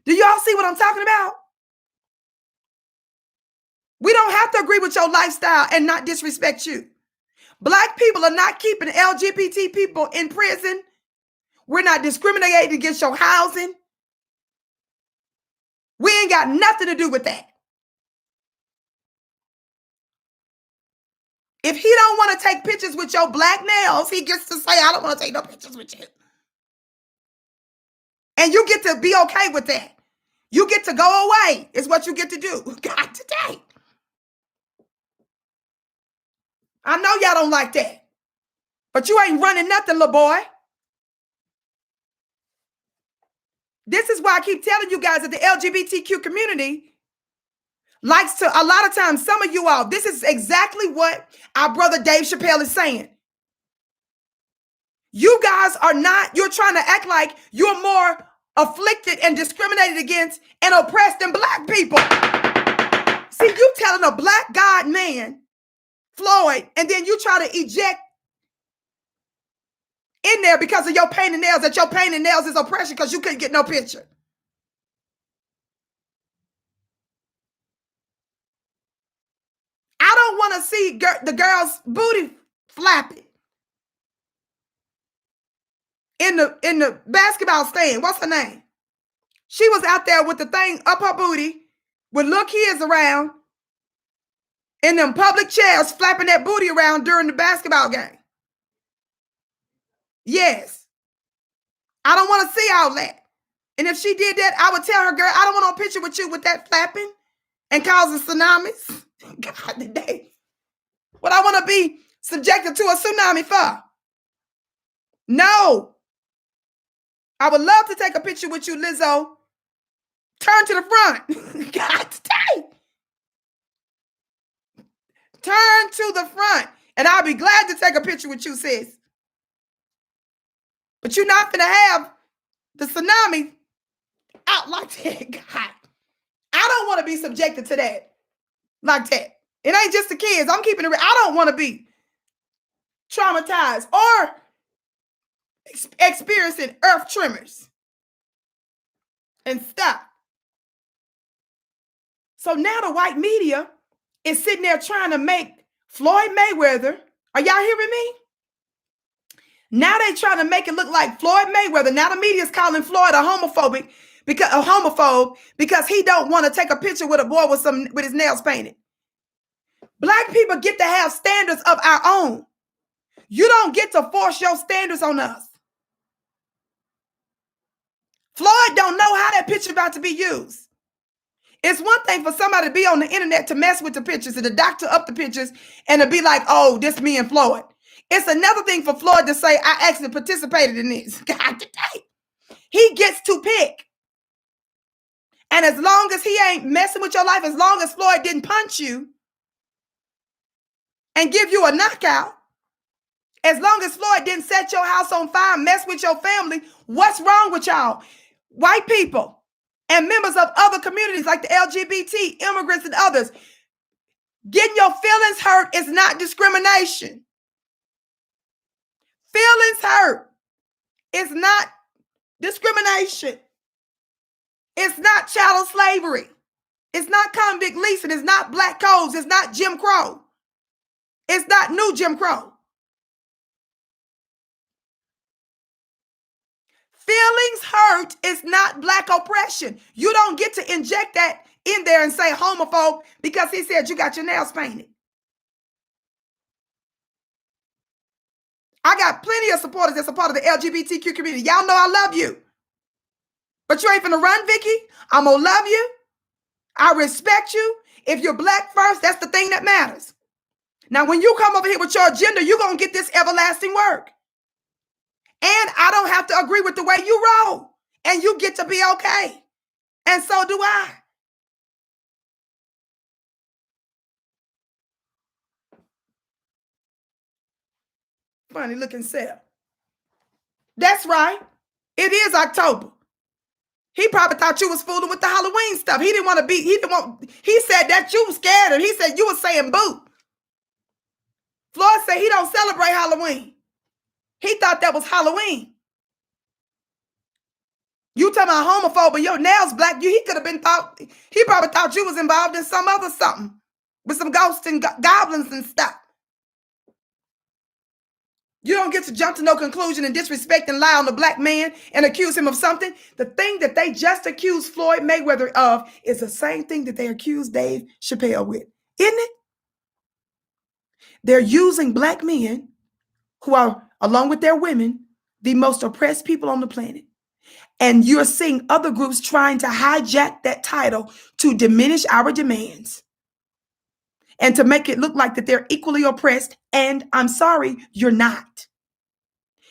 Do y'all see what I'm talking about? We don't have to agree with your lifestyle and not disrespect you. Black people are not keeping LGBT people in prison. We're not discriminating against your housing. We ain't got nothing to do with that. If he don't want to take pictures with your black nails, he gets to say, I don't want to take no pictures with you. And you get to be okay with that. You get to go away, is what you get to do. God, today. I know y'all don't like that. But you ain't running nothing, little boy. This is why I keep telling you guys that the LGBTQ community likes to, a lot of times, some of you all, this is exactly what our brother Dave Chappelle is saying. You guys are not, you're trying to act like you're more afflicted and discriminated against and oppressed than black people. See, you telling a black God man, Floyd, and then you try to eject in there because of your painted nails, that your painted nails is oppression because you couldn't get no picture. I don't want to see the girl's booty flapping in the basketball stand. What's her name? She was out there with the thing up her booty with little kids around in them public chairs flapping that booty around during the basketball game. Yes. I don't want to see all that. And if she did that, I would tell her, girl, I don't want no picture with you with that flapping and causing tsunamis. God, today. What I want to be subjected to a tsunami for? No. I would love to take a picture with you, Lizzo. Turn to the front. God, today. Turn to the front. And I'll be glad to take a picture with you, sis. But you're not going to have the tsunami out like that, God. I don't want to be subjected to that like that. It ain't just the kids. I'm keeping it real. I don't want to be traumatized or experiencing earth tremors and stuff. So now the white media is sitting there trying to make Floyd Mayweather. Are y'all hearing me? Now they trying to make it look like Floyd Mayweather. Now the media is calling Floyd a homophobe because he don't want to take a picture with a boy with his nails painted. Black people get to have standards of our own. You don't get to force your standards on us. Floyd don't know how that picture about to be used. It's one thing for somebody to be on the internet to mess with the pictures and to doctor up the pictures and to be like, oh, this me and Floyd. It's another thing for Floyd to say, I actually participated in this. God, today. He gets to pick. And as long as he ain't messing with your life, as long as Floyd didn't punch you and give you a knockout, as long as Floyd didn't set your house on fire, mess with your family, what's wrong with y'all? White people and members of other communities like the LGBT, immigrants, and others. Getting your feelings hurt is not discrimination. Feelings hurt is not discrimination. It's not chattel slavery. It's not convict leasing. It's not black codes. It's not Jim Crow. It's not new Jim Crow. Feelings hurt is not black oppression. You don't get to inject that in there and say homophobe because he said you got your nails painted. I got plenty of supporters that's a part of the LGBTQ community. Y'all know I love you. But you ain't finna run, Vicki. I'm gonna love you. I respect you. If you're black first, that's the thing that matters. Now, when you come over here with your agenda, you're gonna get this everlasting work. And I don't have to agree with the way you roll. And you get to be okay. And so do I. Funny looking self. That's right. It is October. He probably thought you was fooling with the Halloween stuff. He said that you was scared and he said you was saying boo. Floyd said he don't celebrate Halloween. He thought that was Halloween. You talking about homophobe, but your nails black. He could have been thought, he probably thought you was involved in some other something with some ghosts and goblins and stuff. You don't get to jump to no conclusion and disrespect and lie on the black man and accuse him of something. The thing that they just accused Floyd Mayweather of is the same thing that they accused Dave Chappelle with, isn't it? They're using black men who are, along with their women, the most oppressed people on the planet. And you're seeing other groups trying to hijack that title to diminish our demands and to make it look like that they're equally oppressed. And I'm sorry, you're not.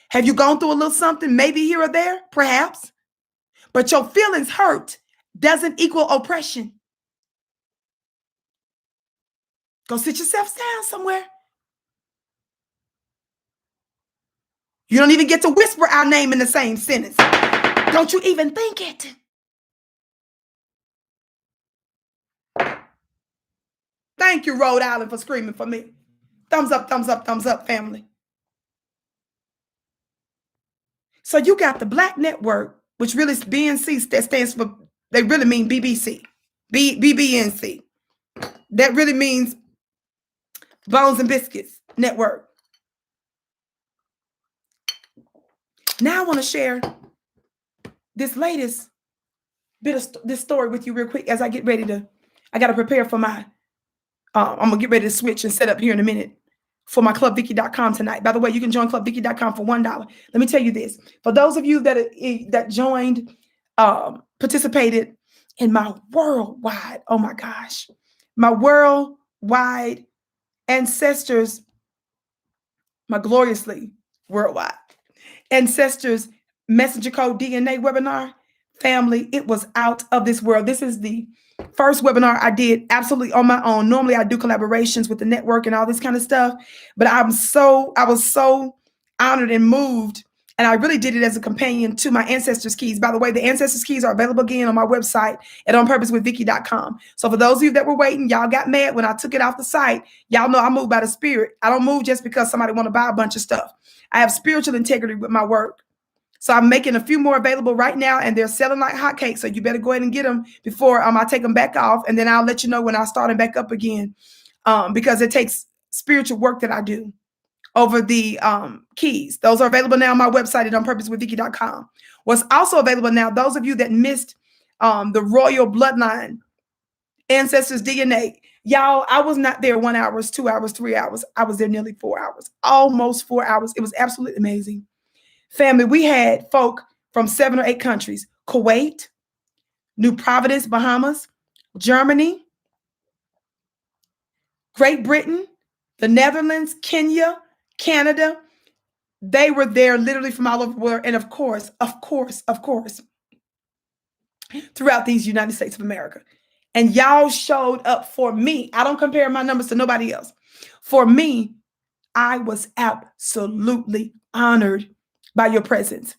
Have you gone through a little something, maybe here or there, perhaps? But your feelings hurt doesn't equal oppression. Go sit yourself down somewhere. You don't even get to whisper our name in the same sentence. Don't you even think it. Thank you, Rhode Island, for screaming for me. Thumbs up, thumbs up, thumbs up, family. So you got the Black Network, which really is BNC, that stands for, they really mean BBC, BBNC. That really means Bones and Biscuits Network. Now I want to share this latest bit of this story with you real quick as I get ready to, I got to prepare for my, I'm going to get ready to switch and set up here in a minute for my clubvicki.com tonight. By the way, you can join clubvicki.com for $1. Let me tell you this. For those of you that joined, participated in my worldwide, oh my gosh, my worldwide ancestors, my gloriously worldwide ancestors messenger code DNA webinar, family, it was out of this world. This is the first webinar I did absolutely on my own. Normally I do collaborations with the network and all this kind of stuff, but I was so honored and moved. And I really did it as a companion to my Ancestors Keys. By the way, the Ancestors Keys are available again on my website at onpurposewithvicki.com. So for those of you that were waiting, y'all got mad when I took it off the site. Y'all know I move by the spirit. I don't move just because somebody want to buy a bunch of stuff. I have spiritual integrity with my work. So I'm making a few more available right now, and they're selling like hotcakes. So you better go ahead and get them before I take them back off. And then I'll let you know when I start them back up again, because it takes spiritual work that I do over the keys. Those are available now on my website at onpurposewithvicki.com. What's also available now, those of you that missed the royal bloodline ancestors DNA, y'all, I was not there 1 hour, 2 hours, 3 hours. I was there nearly 4 hours, almost 4 hours. It was absolutely amazing. Family, we had folk from 7 or 8 countries: Kuwait, New Providence, Bahamas, Germany, Great Britain, the Netherlands, Kenya, Canada. They were there literally from all over the world. And of course, throughout these United States of America. And y'all showed up for me. I don't compare my numbers to nobody else. For me, I was absolutely honored by your presence.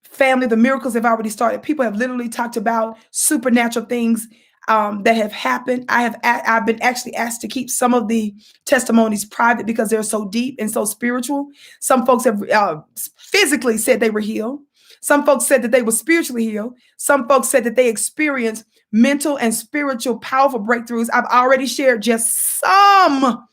Family, the miracles have already started. People have literally talked about supernatural things that have happened. I've been actually asked to keep some of the testimonies private because they're so deep and so spiritual. Some folks have physically said they were healed. Some folks said that they were spiritually healed. Some folks said that they experienced mental and spiritual powerful breakthroughs. I've already shared just some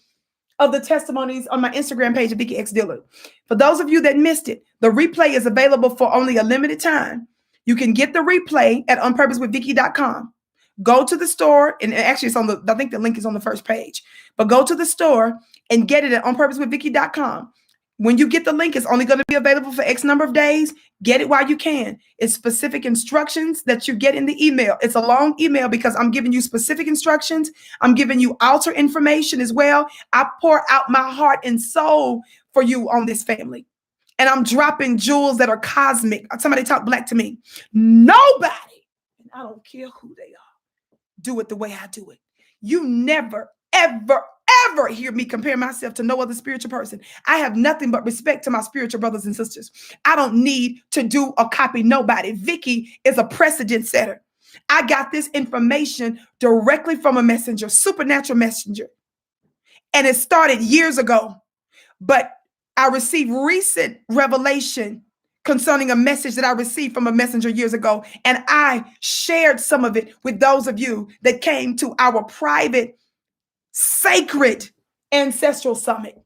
of the testimonies on my Instagram page at Vicki X Dillard. For those of you that missed it, the replay is available for only a limited time. You can get the replay at onpurposewithvicki.com. Go to the store, and actually it's on the, I think the link is on the first page, but go to the store and get it at onpurposewithvicki.com. When you get the link, it's only going to be available for X number of days. Get it while you can. It's specific instructions that you get in the email. It's a long email because I'm giving you specific instructions. I'm giving you altar information as well. I pour out my heart and soul for you on this family. And I'm dropping jewels that are cosmic. Somebody talk black to me. Nobody, and I don't care who they are, do it the way I do it. You never, ever, ever hear me compare myself to no other spiritual person. I have nothing but respect to my spiritual brothers and sisters. I don't need to do or copy nobody. Vicki is a precedent setter. I got this information directly from a messenger, supernatural messenger. And it started years ago. But I received recent revelation concerning a message that I received from a messenger years ago. And I shared some of it with those of you that came to our private, sacred ancestral summit.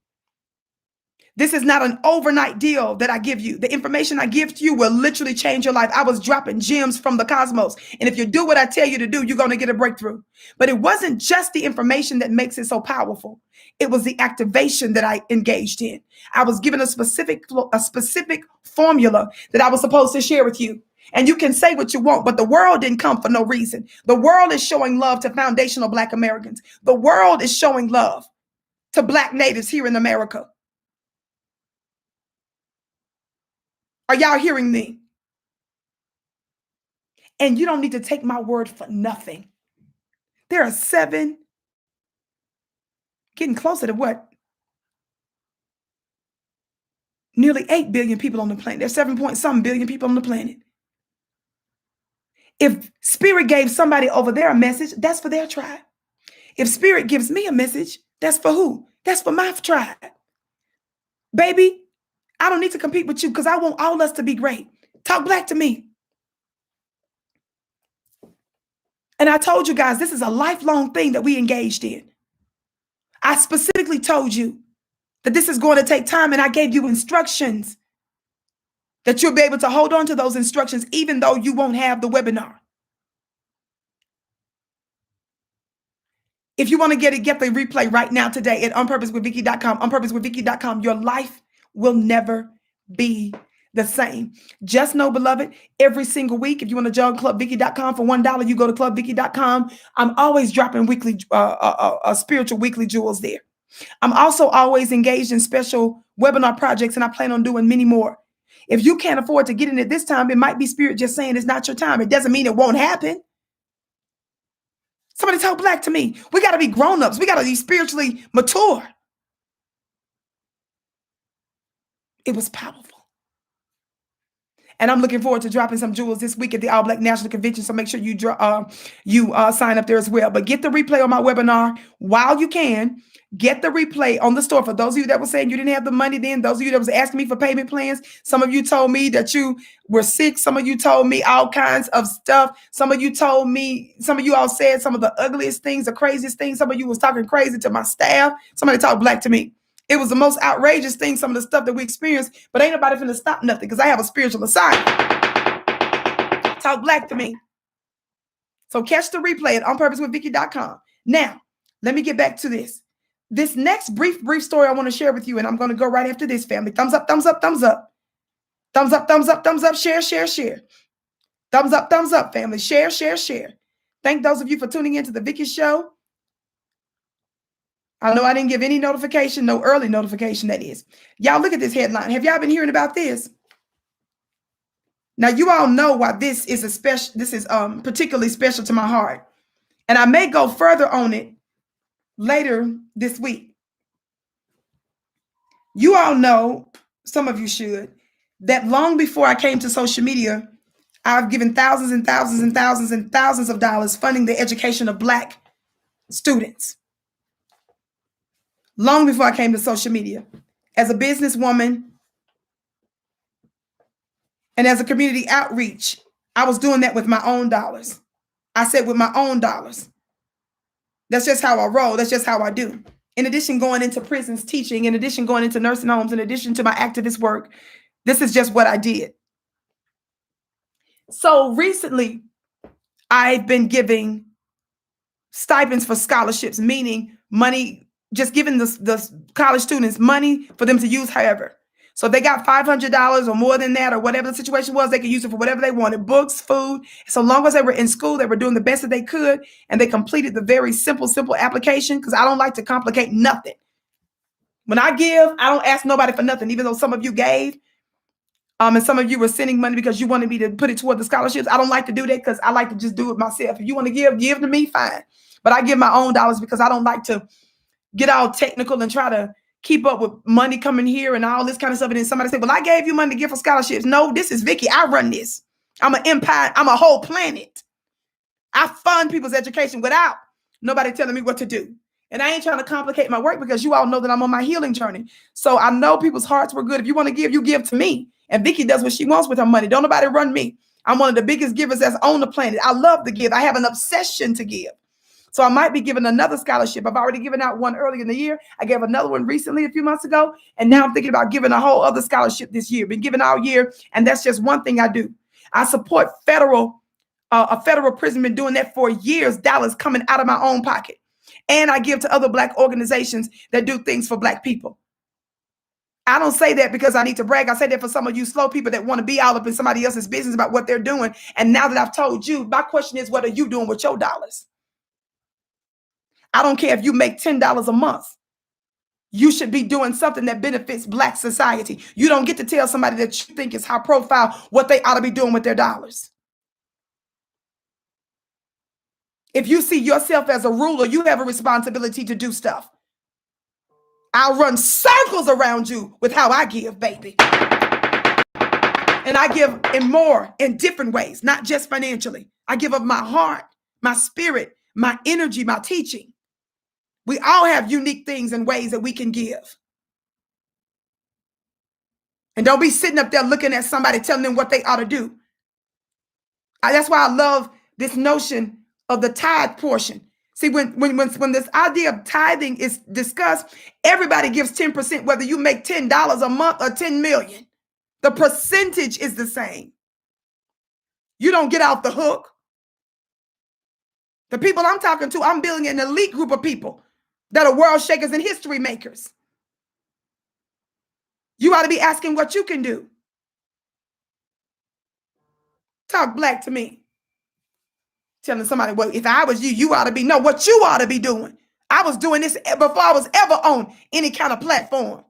This is not an overnight deal that I give you. The information I give to you will literally change your life. I was dropping gems from the cosmos. And if you do what I tell you to do, you're going to get a breakthrough. But it wasn't just the information that makes it so powerful. It was the activation that I engaged in. I was given a specific formula that I was supposed to share with you. And you can say what you want, but the world didn't come for no reason. The world is showing love to foundational Black Americans. The world is showing love to Black natives here in America. Are y'all hearing me? And you don't need to take my word for nothing. There are getting closer to what? Nearly 8 billion people on the planet. There's 7-point-something billion people on the planet. If Spirit gave somebody over there a message, that's for their tribe. If Spirit gives me a message, that's for who? That's for my tribe. Baby, I don't need to compete with you because I want all us to be great. Talk Black to me. And I told you guys, this is a lifelong thing that we engaged in. I specifically told you that this is going to take time, and I gave you instructions that you'll be able to hold on to those instructions even though you won't have the webinar. If you want to get the replay right now today at onpurposewithvicki.com, onpurposewithvicki.com, your life will never be the same. Just know, beloved, every single week, if you want to join clubvicki.com for $1, you go to clubvicki.com. I'm always dropping weekly, spiritual weekly jewels there. I'm also always engaged in special webinar projects, and I plan on doing many more. If you can't afford to get in it this time, it might be Spirit just saying it's not your time. It doesn't mean it won't happen. Somebody talk Black to me. We got to be grown-ups. We got to be spiritually mature. It was powerful. And I'm looking forward to dropping some jewels this week at the All Black National Convention. So make sure you sign up there as well. But get the replay on my webinar while you can. Get the replay on the store. For those of you that were saying you didn't have the money then, those of you that was asking me for payment plans, some of you told me that you were sick. Some of you told me all kinds of stuff. Some of you all said some of the ugliest things, the craziest things. Some of you was talking crazy to my staff. Somebody talked Black to me. It was the most outrageous thing, some of the stuff that we experienced, but ain't nobody finna stop nothing because I have a spiritual assignment. Talk Black to me. So catch the replay at onpurposewithvicki.com. Now, let me get back to this. This next brief story I want to share with you, and I'm going to go right after this, family. Thumbs up, thumbs up, thumbs up. Thumbs up, thumbs up, thumbs up, share, share, share. Thumbs up, family. Share, share, share. Thank those of you for tuning into the Vicki Show. I know I didn't give any notification, no early notification, that is. Y'all look at this headline. Have y'all been hearing about this? Now, you all know why this is particularly special to my heart. And I may go further on it later this week. You all know, some of you should, that long before I came to social media, I've given thousands and thousands and thousands and thousands of dollars funding the education of Black students. Long before I came to social media. As a businesswoman and as a community outreach, I was doing that with my own dollars. I said with my own dollars. That's just how I roll. That's just how I do. In addition, going into prisons teaching, in addition, going into nursing homes, in addition to my activist work, this is just what I did. So recently, I've been giving stipends for scholarships, meaning money, just giving the college students money for them to use however. So if they got $500 or more than that, or whatever the situation was, they could use it for whatever they wanted, books, food. So long as they were in school, they were doing the best that they could, and they completed the very simple application, because I don't like to complicate nothing. When I give, I don't ask nobody for nothing, even though some of you gave, and some of you were sending money because you wanted me to put it toward the scholarships. I don't like to do that because I like to just do it myself. If you want to give to me, fine. But I give my own dollars because I don't like to get all technical and try to keep up with money coming here and all this kind of stuff. And then somebody said, well, I gave you money to give for scholarships. No, this is Vicki. I run this. I'm an empire. I'm a whole planet. I fund people's education without nobody telling me what to do. And I ain't trying to complicate my work because you all know that I'm on my healing journey. So I know people's hearts were good. If you want to give, you give to me. And Vicki does what she wants with her money. Don't nobody run me. I'm one of the biggest givers that's on the planet. I love to give. I have an obsession to give. So I might be giving another scholarship. I've already given out one early in the year. I gave another one recently a few months ago. And now I'm thinking about giving a whole other scholarship this year. Been giving all year. And that's just one thing I do. I support a federal prison. Been doing that for years. Dollars coming out of my own pocket. And I give to other Black organizations that do things for Black people. I don't say that because I need to brag. I say that for some of you slow people that want to be all up in somebody else's business about what they're doing. And now that I've told you, my question is, what are you doing with your dollars? I don't care if you make $10 a month. You should be doing something that benefits Black society. You don't get to tell somebody that you think is high profile what they ought to be doing with their dollars. If you see yourself as a ruler, you have a responsibility to do stuff. I'll run circles around you with how I give, baby. And I give in different ways, not just financially. I give of my heart, my spirit, my energy, my teaching. We all have unique things and ways that we can give. And don't be sitting up there looking at somebody telling them what they ought to do. That's why I love this notion of the tithe portion. See, when this idea of tithing is discussed, everybody gives 10%, whether you make $10 a month or 10 million. The percentage is the same. You don't get off the hook. The people I'm talking to, I'm building an elite group of people that are world shakers and history makers. You ought to be asking what you can do. Talk Black to me. Telling somebody, well, if I was you, you ought to be. No, what you ought to be doing. I was doing this before I was ever on any kind of platform.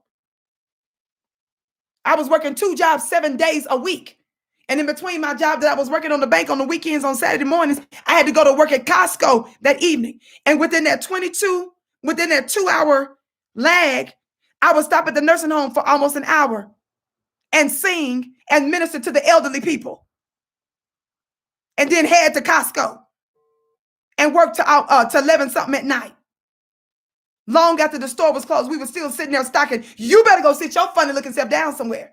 I was working 2 jobs 7 days a week. And in between my job that I was working on the bank on the weekends, on Saturday mornings, I had to go to work at Costco that evening. And within that 2-hour lag, I would stop at the nursing home for almost an hour and sing and minister to the elderly people. And then head to Costco and work to 11 something at night. Long after the store was closed, we were still sitting there stocking. You better go sit your funny looking self down somewhere.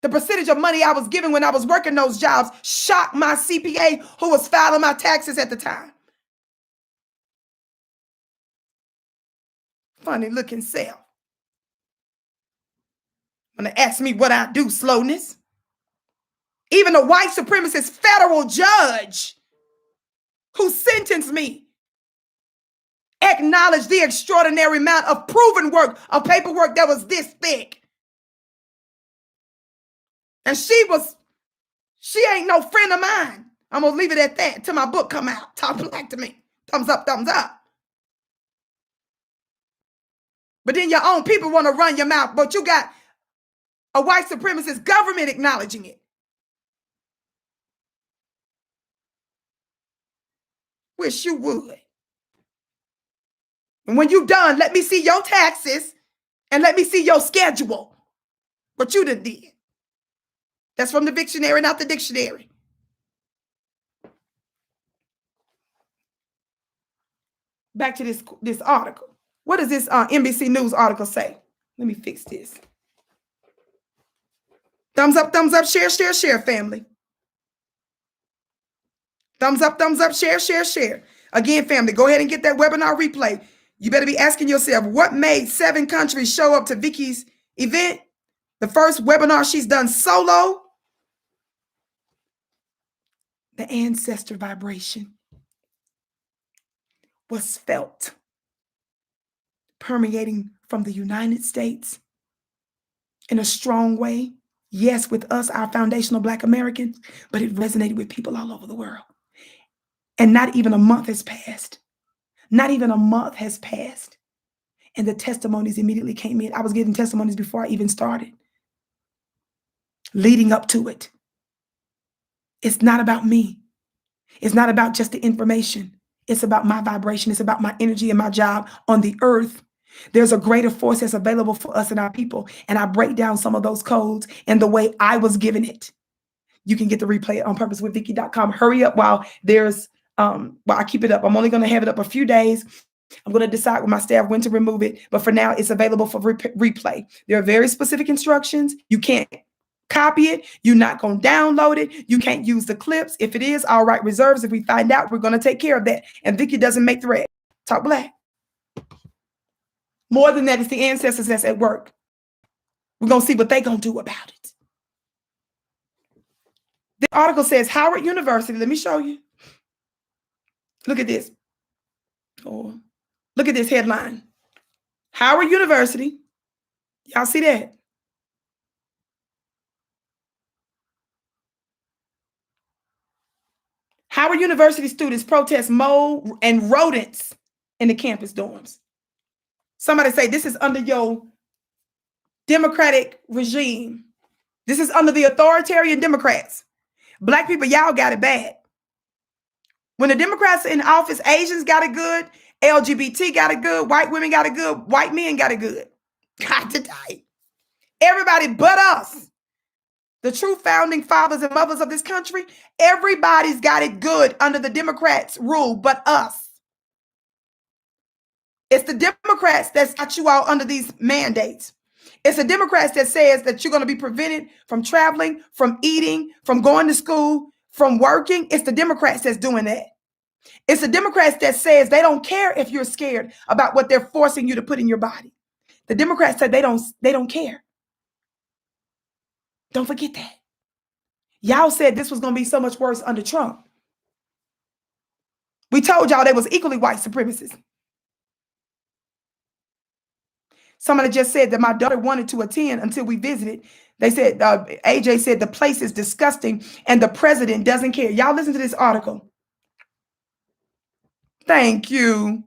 The percentage of money I was giving when I was working those jobs shocked my CPA who was filing my taxes at the time. Funny looking self. When they ask me what I do, slowness. Even a white supremacist federal judge who sentenced me acknowledged the extraordinary amount of proven work, of paperwork that was this thick. And she ain't no friend of mine. I'm going to leave it at that till my book come out. Talk Black to me. Thumbs up, thumbs up. But then your own people want to run your mouth, but you got a white supremacist government acknowledging it. Wish you would. And when you're done, let me see your taxes and let me see your schedule. What you done did. That's from the dictionary, not the dictionary. Back to this article. What does this NBC News article say? Let me fix this. Thumbs up, share, share, share, family. Thumbs up, share, share, share. Again, family, go ahead and get that webinar replay. You better be asking yourself, what made 7 countries show up to Vicki's event? The first webinar she's done solo. The ancestor vibration was felt, permeating from the United States in a strong way. Yes, with us, our foundational Black Americans, but it resonated with people all over the world. And not even a month has passed. Not even a month has passed. And the testimonies immediately came in. I was getting testimonies before I even started. Leading up to it. It's not about me. It's not about just the information. It's about my vibration. It's about my energy and my job on the earth. There's a greater force that's available for us and our people. And I break down some of those codes and the way I was given it. You can get the replay on purposewithvicki.com. Hurry up while there's Well, I keep it up. I'm only going to have it up a few days. I'm going to decide with my staff when to remove it. But for now, it's available for replay. There are very specific instructions. You can't copy it. You're not going to download it. You can't use the clips. If it is, I'll write reserves. If we find out, we're going to take care of that. And Vicki doesn't make threats. Talk black. More than that, it's the ancestors that's at work. We're going to see what they're going to do about it. The article says Howard University. Let me show you. Look at this. Oh, look at this headline. Howard University. Y'all see that? Howard University students protest mold and rodents in the campus dorms. Somebody say this is under your Democratic regime. This is under the authoritarian Democrats. Black people, y'all got it bad. When the Democrats are in office, Asians got it good, LGBT got it good, white women got it good, white men got it good. God to die. Everybody but us. The true founding fathers and mothers of this country, everybody's got it good under the Democrats' rule but us. It's the Democrats that's got you all under these mandates. It's the Democrats that says that you're going to be prevented from traveling, from eating, from going to school, from working. It's the Democrats that's doing that. It's the Democrats that says they don't care if you're scared about what they're forcing you to put in your body. The Democrats said they don't care. Don't forget that. Y'all said this was going to be so much worse under Trump. We told y'all they was equally white supremacists. Somebody just said that my daughter wanted to attend until we visited. They said, AJ said the place is disgusting and the president doesn't care. Y'all listen to this article. Thank you,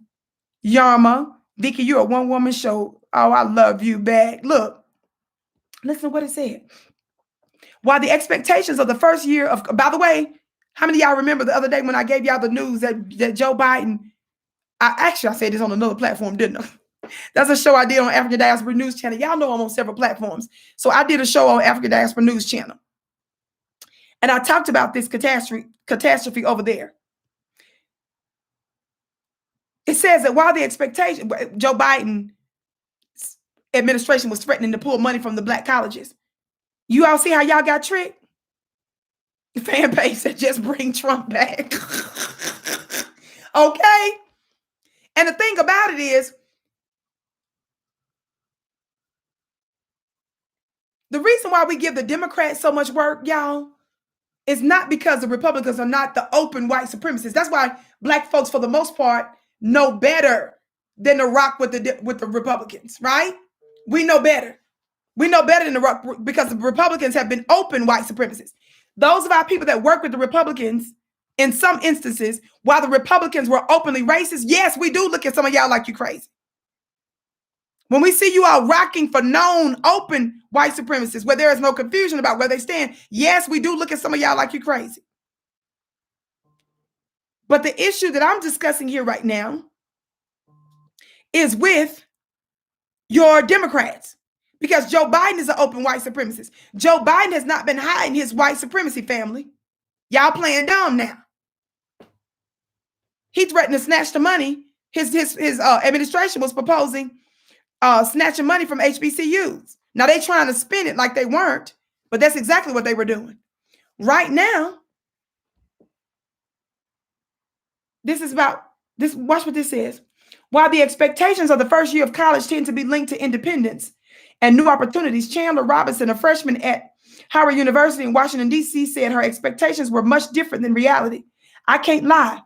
Yarma. Vicki, you're a one-woman show. Oh, I love you back. Look, listen to what it said. While the expectations of the first year of, by the way, how many of y'all remember the other day when I gave y'all the news that Joe Biden, I said this on another platform, didn't I? That's a show I did on African Diaspora News Channel. Y'all know I'm on several platforms. So I did a show on African Diaspora News Channel. And I talked about this catastrophe over there. It says that while the expectation, Joe Biden administration was threatening to pull money from the black colleges. You all see how y'all got tricked? The fan base said just bring Trump back. Okay. And the thing about it is, the reason why we give the Democrats so much work, y'all, is not because the Republicans are not the open white supremacists. That's why black folks, for the most part, know better than to rock with the Republicans, right? We know better. We know better than to rock because the Republicans have been open white supremacists. Those of our people that work with the Republicans, in some instances, while the Republicans were openly racist, yes, we do look at some of y'all like you crazy. When we see you all rocking for known open white supremacists where there is no confusion about where they stand, yes, we do look at some of y'all like you crazy. But the issue that I'm discussing here right now is with your Democrats, because Joe Biden is an open white supremacist. Joe Biden has not been hiding his white supremacy family. Y'all playing dumb now. He threatened to snatch the money. His administration was proposing snatching money from HBCUs. Now they trying to spin it like they weren't, but that's exactly what they were doing. Right now, this is about this. Watch what this says. While the expectations of the first year of college tend to be linked to independence and new opportunities, Chandler Robinson, a freshman at Howard University in Washington, D.C., said her expectations were much different than reality. I can't lie.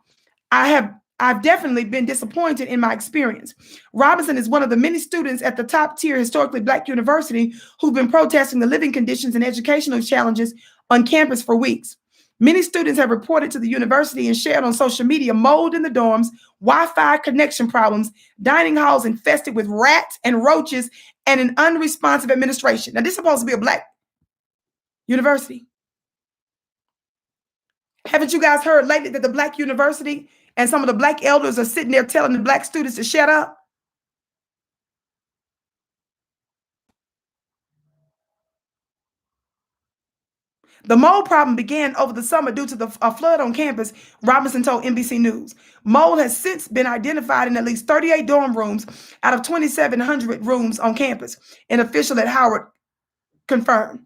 I've definitely been disappointed in my experience. Robinson is one of the many students at the top tier historically black university who've been protesting the living conditions and educational challenges on campus for weeks. Many students have reported to the university and shared on social media mold in the dorms, Wi-Fi connection problems, dining halls infested with rats and roaches, and an unresponsive administration. Now, this is supposed to be a black university. Haven't you guys heard lately that the black university and some of the black elders are sitting there telling the black students to shut up? The mold problem began over the summer due to the flood on campus, Robinson told NBC News. Mold has since been identified in at least 38 dorm rooms out of 2,700 rooms on campus, an official at Howard confirmed.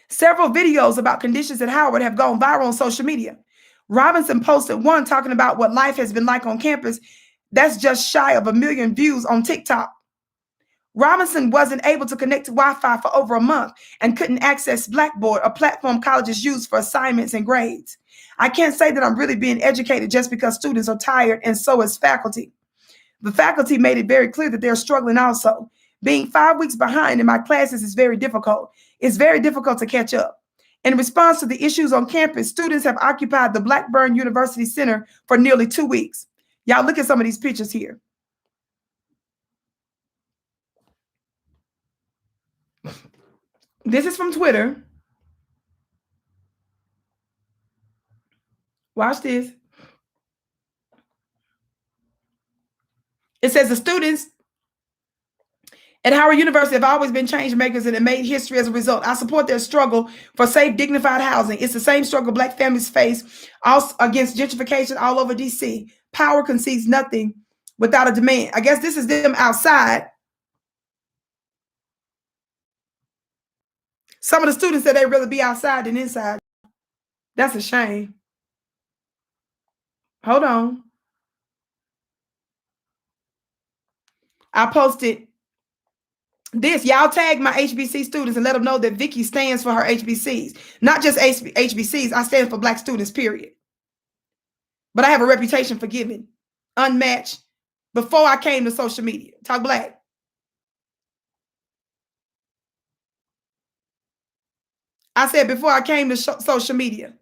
Several videos about conditions at Howard have gone viral on social media. Robinson posted one talking about what life has been like on campus. That's just shy of 1 million views on TikTok. Robinson wasn't able to connect to Wi-Fi for over a month and couldn't access Blackboard, a platform colleges use for assignments and grades. I can't say that I'm really being educated just because students are tired, and so is faculty. The faculty made it very clear that they're struggling also. Being 5 weeks behind in my classes is very difficult. It's very difficult to catch up. In response to the issues on campus, students have occupied the Blackburn University Center for nearly 2 weeks. Y'all look at some of these pictures here. This is from Twitter. Watch this. It says the students at Howard University have always been change makers and have made history as a result. I support their struggle for safe, dignified housing. It's the same struggle Black families face also against gentrification all over DC. Power concedes nothing without a demand. I guess this is them outside. Some of the students said they'd rather be outside than inside. That's a shame. Hold on. I posted this. Y'all tag my HBC students and let them know that Vicki stands for her HBCs. Not just HBCs. I stand for Black students, period. But I have a reputation for giving. Unmatched. Before I came to social media. Talk Black. I said before I came to social media.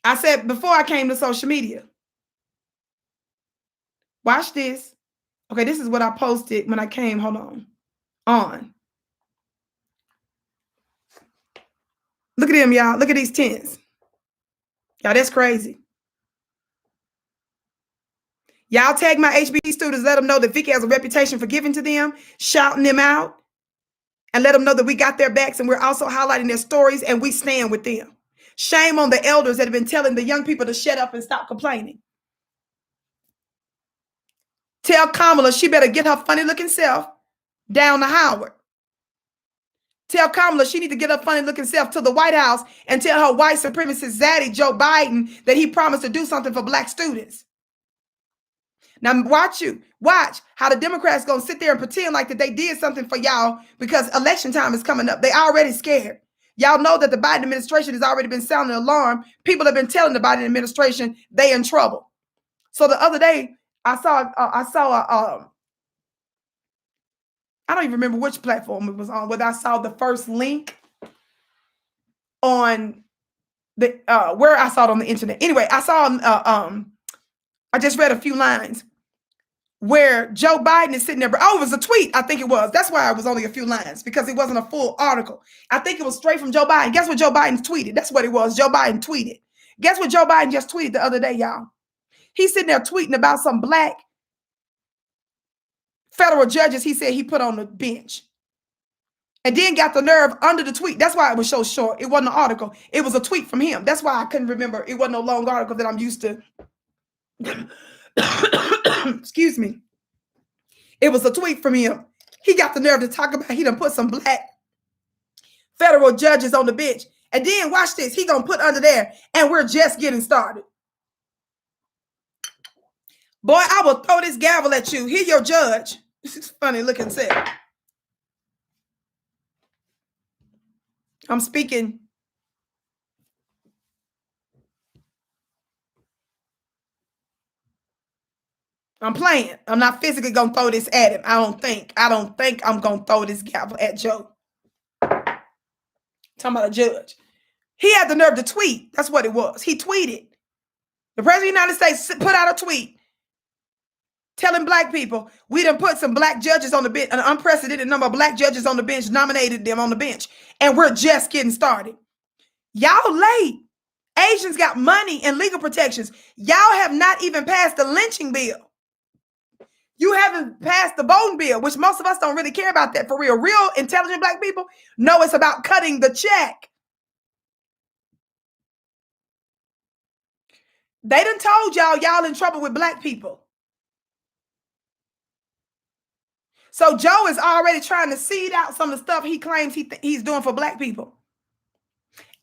I said before I came to social media. Watch this. Okay, this is what I posted when I came. Hold on. Look at them, y'all. Look at these tents. Y'all, that's crazy. Y'all tag my HBC students, let them know that Vicki has a reputation for giving to them, shouting them out, and let them know that we got their backs and we're also highlighting their stories and we stand with them. Shame on the elders that have been telling the young people to shut up and stop complaining. Tell Kamala she better get her funny looking self down to Howard. Tell Kamala she need to get her funny looking self to the White House and tell her white supremacist zaddy Joe Biden that he promised to do something for Black students. Now watch how the Democrats gonna sit there and pretend like that they did something for y'all because election time is coming up. They already scared. Y'all know that the Biden administration has already been sounding an alarm. People have been telling the Biden administration they in trouble. So the other day I saw I don't even remember which platform it was on, whether I saw the first link on the where I saw it on the internet. Anyway, I saw I just read a few lines where Joe Biden is sitting there. Oh, it was a tweet. I think it was. That's why it was only a few lines, because it wasn't a full article. I think it was straight from Joe Biden. Guess what Joe Biden tweeted? That's what it was. Joe Biden tweeted. Guess what Joe Biden just tweeted the other day, y'all? He's sitting there tweeting about some Black federal judges he said he put on the bench. And then got the nerve under the tweet. That's why it was so short. It wasn't an article. It was a tweet from him. That's why I couldn't remember. It wasn't a long article that I'm used to. Excuse me. It was a tweet from him. He got the nerve to talk about he done put some Black federal judges on the bench. And then watch this. He gonna put under there, and we're just getting started. Boy, I will throw this gavel at you. Here your judge. This is funny looking set. I'm speaking. I'm playing. I'm not physically gonna throw this at him. I don't think I'm gonna throw this gavel at Joe. Talking about a judge. He had the nerve to tweet. That's what it was. He tweeted. The president of the United States put out a tweet telling Black people, we done put some Black judges on the bench, an unprecedented number of Black judges on the bench, nominated them on the bench, and we're just getting started. Y'all late. Asians got money and legal protections. Y'all have not even passed the lynching bill. You haven't passed the voting bill, which most of us don't really care about that for real. Real intelligent black people know it's about cutting the check. They done told y'all in trouble with black people. So Joe is already trying to seed out some of the stuff he claims he's doing for black people.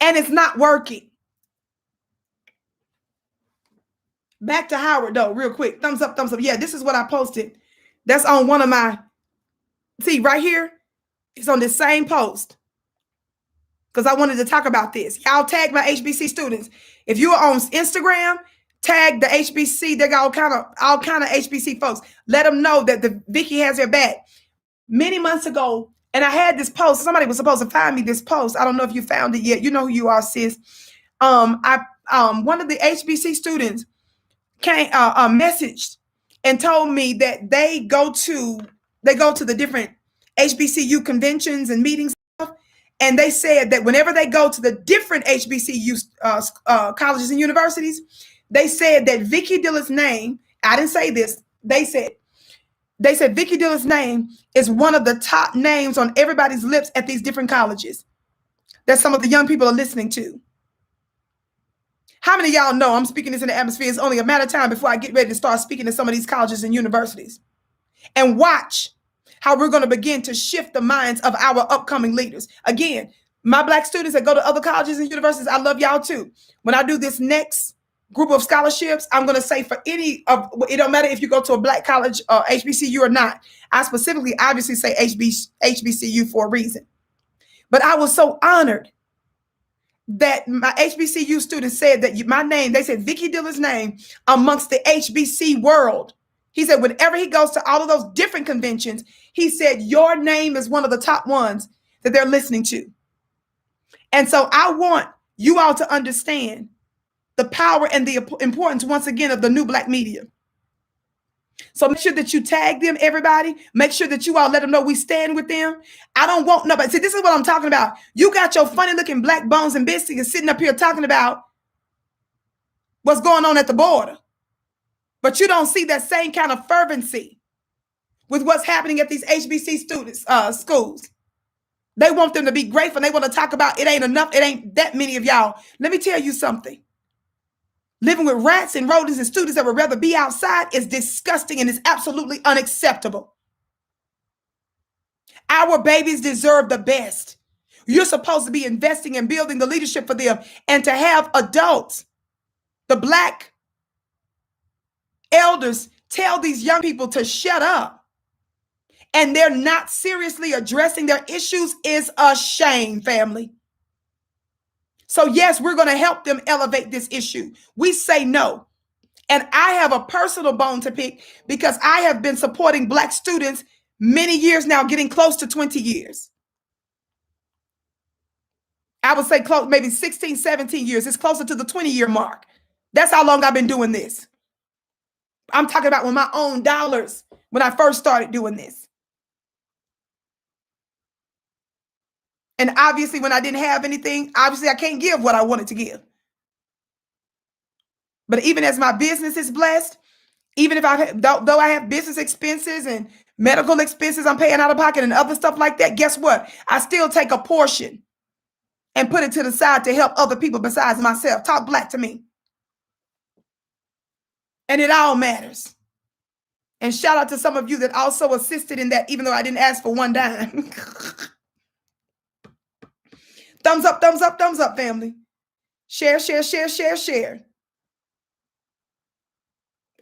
And it's not working. Back to Howard, though, real quick. Thumbs up, thumbs up. Yeah, this is what I posted. That's on one of my, see, right here. It's on this same post. Because I wanted to talk about this. Y'all tag my HBC students. If you're on Instagram, tag the HBC. They got all kind of HBC folks. Let them know that the Vicki has their back. Many months ago, and I had this post. Somebody was supposed to find me this post. I don't know if you found it yet. You know who you are, sis. One of the HBC students came messaged and told me that they go to the different HBCU conventions and meetings, and they said that whenever they go to the different HBCU colleges and universities, they said that Vicki Dillard's name, I didn't say this, they said Vicki Dillard's name is one of the top names on everybody's lips at these different colleges that some of the young people are listening to. How many of y'all know I'm speaking this in the atmosphere? It's only a matter of time before I get ready to start speaking to some of these colleges and universities. And watch how we're going to begin to shift the minds of our upcoming leaders. Again, my black students that go to other colleges and universities, I love y'all too. When I do this next group of scholarships, I'm going to say for any of, it don't matter if you go to a black college, HBCU or not. I specifically obviously say HBCU for a reason. But I was so honored that my HBCU students said that my name, they said Vicki Dillard's name amongst the HBC world. He said whenever he goes to all of those different conventions, he said your name is one of the top ones that they're listening to. And so I want you all to understand the power and the importance, once again, of the new black media. So make sure that you tag them, everybody. Make sure that you all let them know we stand with them. I don't want nobody. See, this is what I'm talking about. You got your funny looking black bones and biscuits sitting up here talking about what's going on at the border. But you don't see that same kind of fervency with what's happening at these HBC students, schools. They want them to be grateful. They want to talk about it ain't enough. It ain't that many of y'all. Let me tell you something. Living with rats and rodents and students that would rather be outside is disgusting and is absolutely unacceptable. Our babies deserve the best. You're supposed to be investing and building the leadership for them, and to have adults, the black elders, tell these young people to shut up, and they're not seriously addressing their issues is a shame, family. So yes, we're going to help them elevate this issue. We say no. And I have a personal bone to pick because I have been supporting black students many years now, getting close to 20 years. I would say close, maybe 16, 17 years. It's closer to the 20-year mark. That's how long I've been doing this. I'm talking about with my own dollars when I first started doing this. And obviously, when I didn't have anything, obviously I can't give what I wanted to give. But even as my business is blessed, even if though I have business expenses and medical expenses I'm paying out of pocket and other stuff like that, guess what? I still take a portion and put it to the side to help other people besides myself. Talk black to me. And it all matters. And shout out to some of you that also assisted in that, even though I didn't ask for one dime. Thumbs up, family. Share, share, share, share, share.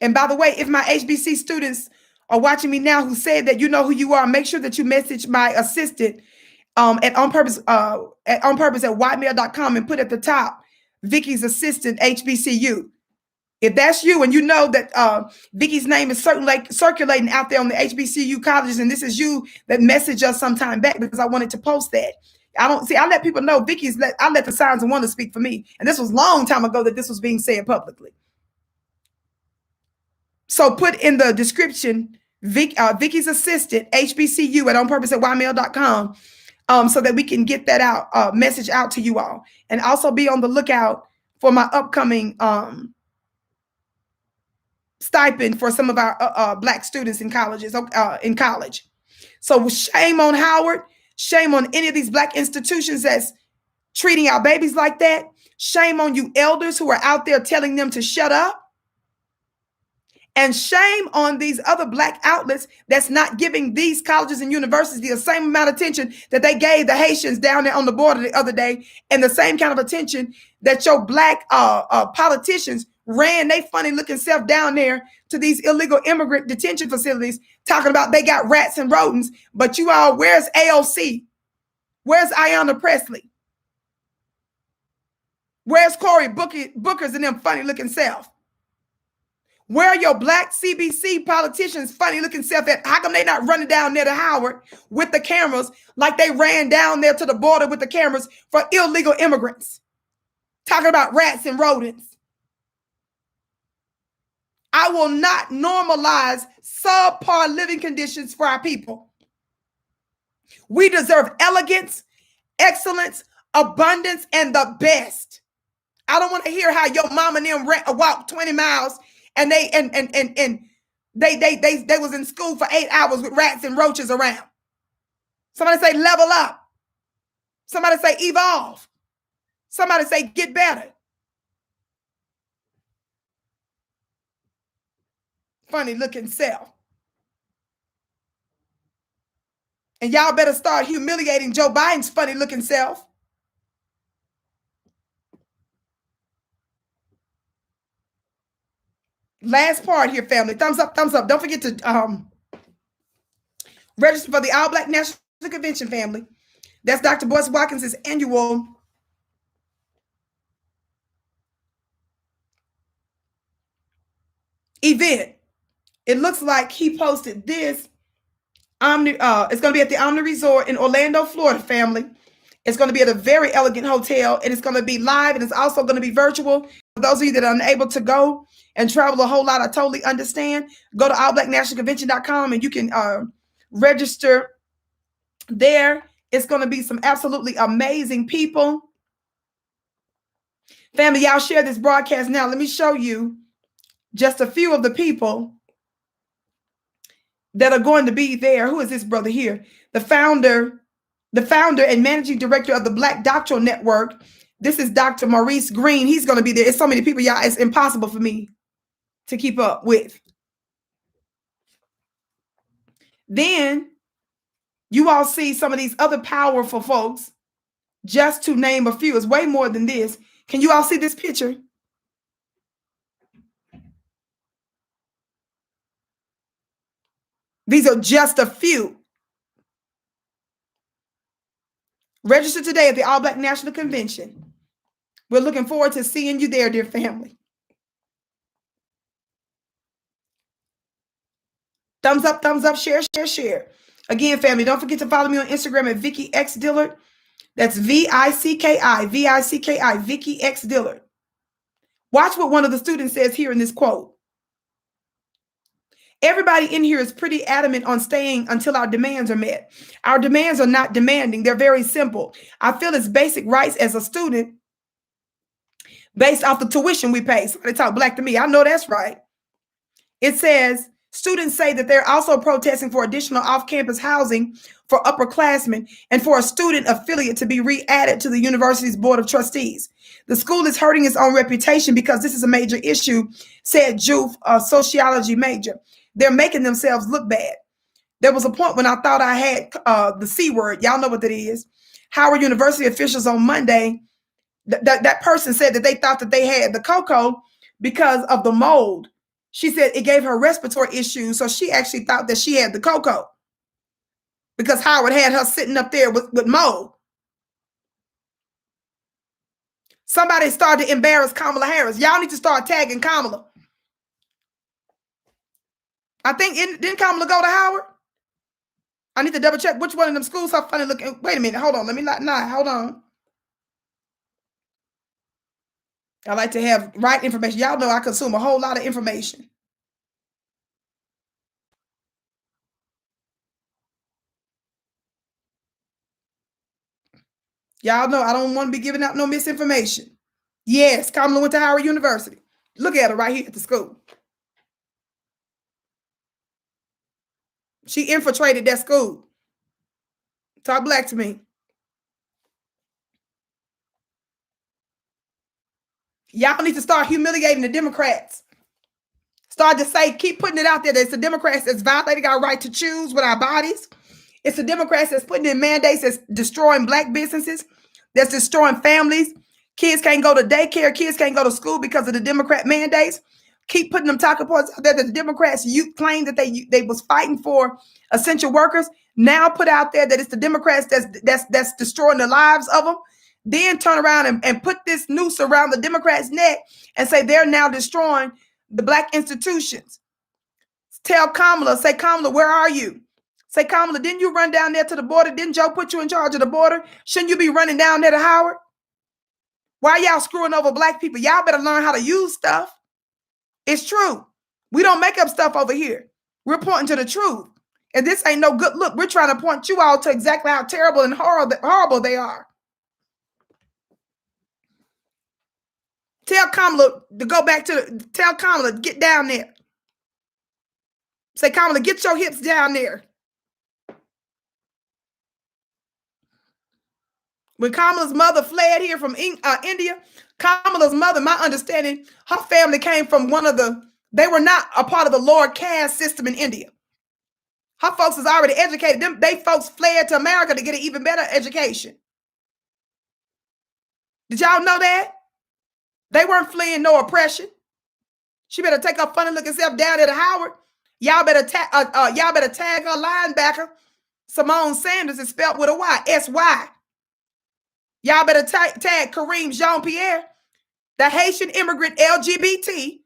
And by the way, if my HBC students are watching me now who said that you know who you are, make sure that you message my assistant at onpurpose@ymail.com and put at the top Vicki's assistant HBCU. If that's you and you know that Vicki's name is circulating out there on the HBCU colleges, and this is you that messaged us sometime back because I wanted to post that. I let people know I let the signs and wonders speak for me. And this was a long time ago that this was being said publicly. So put in the description, Vicki's assistant, HBCU at onpurpose@ymail.com, so that we can get that out, message out to you all. And also be on the lookout for my upcoming stipend for some of our Black students in colleges, in college. So shame on Howard. Shame on any of these Black institutions that's treating our babies like that. Shame on you elders who are out there telling them to shut up. And shame on these other Black outlets that's not giving these colleges and universities the same amount of attention that they gave the Haitians down there on the border the other day, and the same kind of attention that your Black politicians ran they funny looking self down there to these illegal immigrant detention facilities, talking about they got rats and rodents. But you all, where's AOC? Where's Ayanna Pressley? Where's Cory Booker's and them funny looking self? Where are your Black CBC politicians funny looking self at? How come they not running down there to Howard with the cameras like they ran down there to the border with the cameras for illegal immigrants? Talking about rats and rodents. I will not normalize subpar living conditions for our people. We deserve elegance, excellence, abundance, and the best. I don't want to hear how your mama and them walked 20 miles and they was in school for 8 hours with rats and roaches around. Somebody say level up. Somebody say evolve. Somebody say get better. Funny looking self. And y'all better start humiliating Joe Biden's funny looking self. Last part here, family. Thumbs up, thumbs up. Don't forget to register for the All Black National Convention, family. That's Dr. Boyce Watkins' annual event. It looks like he posted this. It's going to be at the Omni Resort in Orlando, Florida, family. It's going to be at a very elegant hotel, and it's going to be live, and it's also going to be virtual. For those of you that are unable to go and travel a whole lot, I totally understand. Go to allblacknationalconvention.com and you can register there. It's going to be some absolutely amazing people. Family, y'all share this broadcast now. Let me show you just a few of the people that are going to be there. Who is this brother here? The founder and managing director of the Black Doctoral Network. This is Dr. Maurice Green. He's going to be there. It's so many people, y'all. It's impossible for me to keep up with. Then you all see some of these other powerful folks, just to name a few. It's way more than this. Can you all see this picture? These are just a few. Register today at the All Black National Convention. We're looking forward to seeing you there, dear family. Thumbs up, share, share, share. Again, family, don't forget to follow me on Instagram at Vicki X Dillard. That's Vicki, Vicki X Dillard. Watch what one of the students says here in this quote. Everybody in here is pretty adamant on staying until our demands are met. Our demands are not demanding. They're very simple. I feel it's basic rights as a student based off the tuition we pay. Somebody talk Black to me. I know that's right. It says, students say that they're also protesting for additional off-campus housing for upperclassmen and for a student affiliate to be re-added to the university's board of trustees. The school is hurting its own reputation because this is a major issue, said Juve, a sociology major. They're making themselves look bad. There was a point when I thought I had the C word. Y'all know what that is. Howard University officials on Monday, that person said that they thought that they had the cocoa because of the mold. She said it gave her respiratory issues, so she actually thought that she had the cocoa because Howard had her sitting up there with mold. Somebody started to embarrass Kamala Harris. Y'all need to start tagging Kamala. I think, didn't Kamala go to Howard? I need to double check which one of them schools are funny looking. Wait a minute, hold on. Let me not, hold on. I like to have right information. Y'all know I consume a whole lot of information. Y'all know I don't want to be giving out no misinformation. Yes, Kamala went to Howard University. Look at her right here at the school. She infiltrated that school. Talk black to me. Y'all need to start humiliating the Democrats. Start to say, keep putting it out there that it's the Democrats that's violating our right to choose with our bodies. It's the Democrats that's putting in mandates that's destroying black businesses, that's destroying families. Kids can't go to daycare. Kids can't go to school because of the Democrat mandates. Keep putting them talking points out there that the Democrats claim that they was fighting for essential workers. Now put out there that it's the Democrats that's destroying the lives of them. Then turn around and put this noose around the Democrats' neck and say they're now destroying the black institutions. Tell Kamala, say, Kamala, where are you? Say, Kamala, didn't you run down there to the border? Didn't Joe put you in charge of the border? Shouldn't you be running down there to Howard? Why y'all screwing over black people? Y'all better learn how to use stuff. It's true. We don't make up stuff over here. We're pointing to the truth. And this ain't no good look. We're trying to point you all to exactly how terrible and horrible they are. Tell Kamala to go back to tell Kamala, get down there. Say, Kamala, get your hips down there. When Kamala's mother fled here from India, Kamala's mother, my understanding, her family came from they were not a part of the lower caste system in India. Her folks is already educated. They folks fled to America to get an even better education. Did y'all know that? They weren't fleeing no oppression. She better take her funny looking self down there to Howard. Y'all better tag her linebacker. Simone Sanders is spelled with a Y, S-Y. Y'all better tag Kareem Jean-Pierre, the Haitian immigrant LGBT,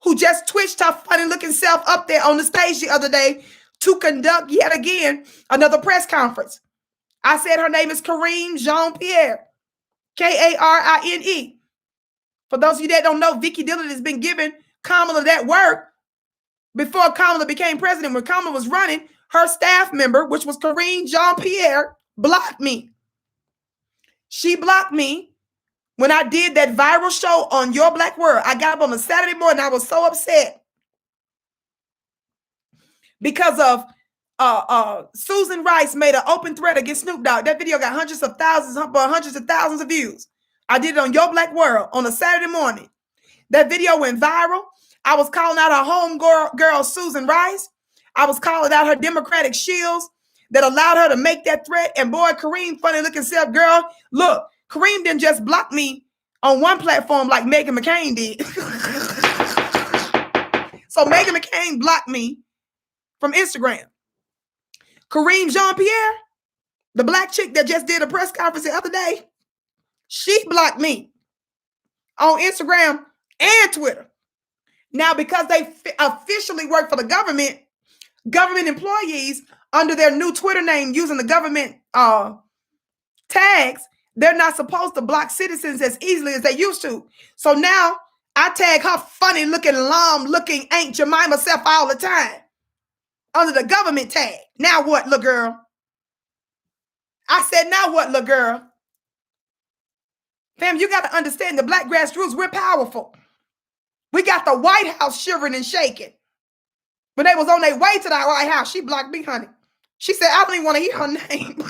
who just twitched her funny looking self up there on the stage the other day to conduct yet again another press conference. I said her name is Kareem Jean-Pierre, Karine. For those of you that don't know, Vicki Dillard has been giving Kamala that work before Kamala became president. When Kamala was running, her staff member, which was Kareem Jean-Pierre, blocked me. She blocked me when I did that viral show on Your Black World. I got up on a Saturday morning. I was so upset because of Susan Rice made an open threat against Snoop Dogg. That video got hundreds of thousands of views. I did it on Your Black World on a Saturday morning. That video went viral. I was calling out her home girl, Susan Rice. I was calling out her Democratic shields that allowed her to make that threat. And boy, Kareem, funny looking self, girl, look, Kareem didn't just block me on one platform like Meghan McCain did. So Meghan McCain blocked me from Instagram. Kareem Jean-Pierre, the black chick that just did a press conference the other day, she blocked me on Instagram and Twitter. Now, because they officially work for the government employees under their new Twitter name using the government tags, they're not supposed to block citizens as easily as they used to. So now I tag her funny looking, looking Aunt Jemima self all the time under the government tag. Now what, little girl? I said, now what, little girl? Fam, you got to understand the black grassroots, we're powerful. We got the White House shivering and shaking. When they was on their way to the White House, she blocked me, honey. She said, I don't even want to hear her name.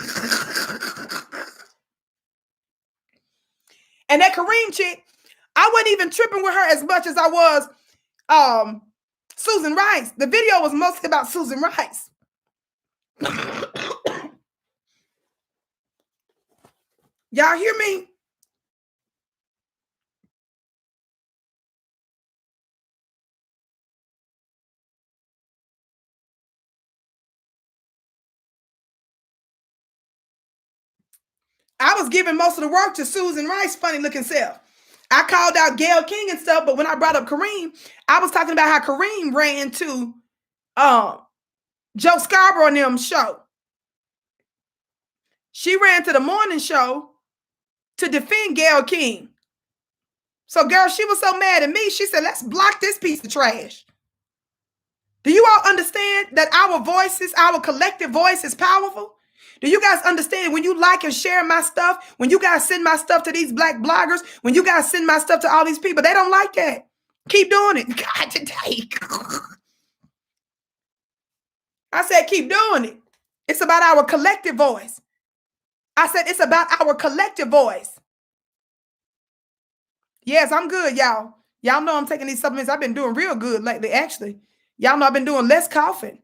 And that Kareem chick, I wasn't even tripping with her as much as I was Susan Rice. The video was mostly about Susan Rice. Y'all hear me? I was giving most of the work to Susan Rice, funny looking self. I called out Gayle King and stuff, but when I brought up Kareem, I was talking about how Kareem ran to Joe Scarborough and them show. She ran to the morning show to defend Gayle King. So, girl, she was so mad at me. She said, let's block this piece of trash. Do you all understand that our voices, our collective voice is powerful? Do you guys understand when you like and share my stuff, when you guys send my stuff to these black bloggers, when you guys send my stuff to all these people, they don't like that. Keep doing it. God, today. I said, keep doing it. It's about our collective voice. I said, it's about our collective voice. Yes, I'm good, y'all. Y'all know I'm taking these supplements. I've been doing real good lately, actually. Y'all know I've been doing less coughing.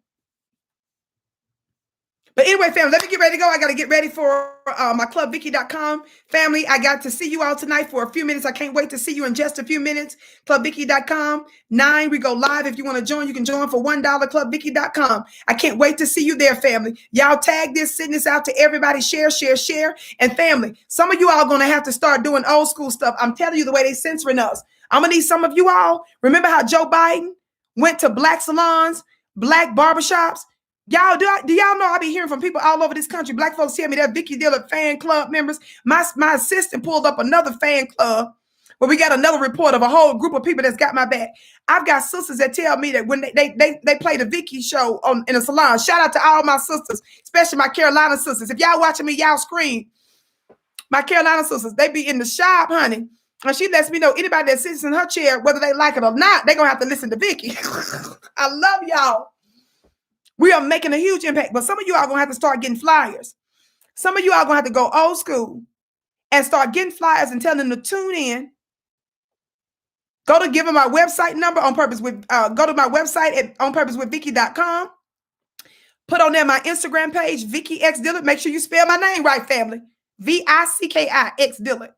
But anyway, family, let me get ready to go. I got to get ready for my clubvicki.com. Family, I got to see you all tonight for a few minutes. I can't wait to see you in just a few minutes. Clubvicki.com. 9, we go live. If you want to join, you can join for $1. Clubvicki.com. I can't wait to see you there, family. Y'all tag this, send this out to everybody. Share, share, share. And family, some of you all are going to have to start doing old school stuff. I'm telling you the way they censoring us. I'm going to need some of you all. Remember how Joe Biden went to black salons, black barbershops? Y'all, do y'all know I be hearing from people all over this country? Black folks tell me that Vicki Dillard fan club members. My assistant pulled up another fan club where we got another report of a whole group of people that's got my back. I've got sisters that tell me that when they play the Vicki show in a salon. Shout out to all my sisters, especially my Carolina sisters. If y'all watching me, y'all scream. My Carolina sisters, they be in the shop, honey. And she lets me know anybody that sits in her chair, whether they like it or not, they're going to have to listen to Vicki. I love y'all. We are making a huge impact, but some of you are going to have to start getting flyers. Some of you are going to have to go old school and start getting flyers and telling them to tune in. Go to give them my website number on purpose with, go to my website at onpurposewithvicki.com. Put on there my Instagram page, Vicki X Dillard. Make sure you spell my name right, family. Vicki X Dillard.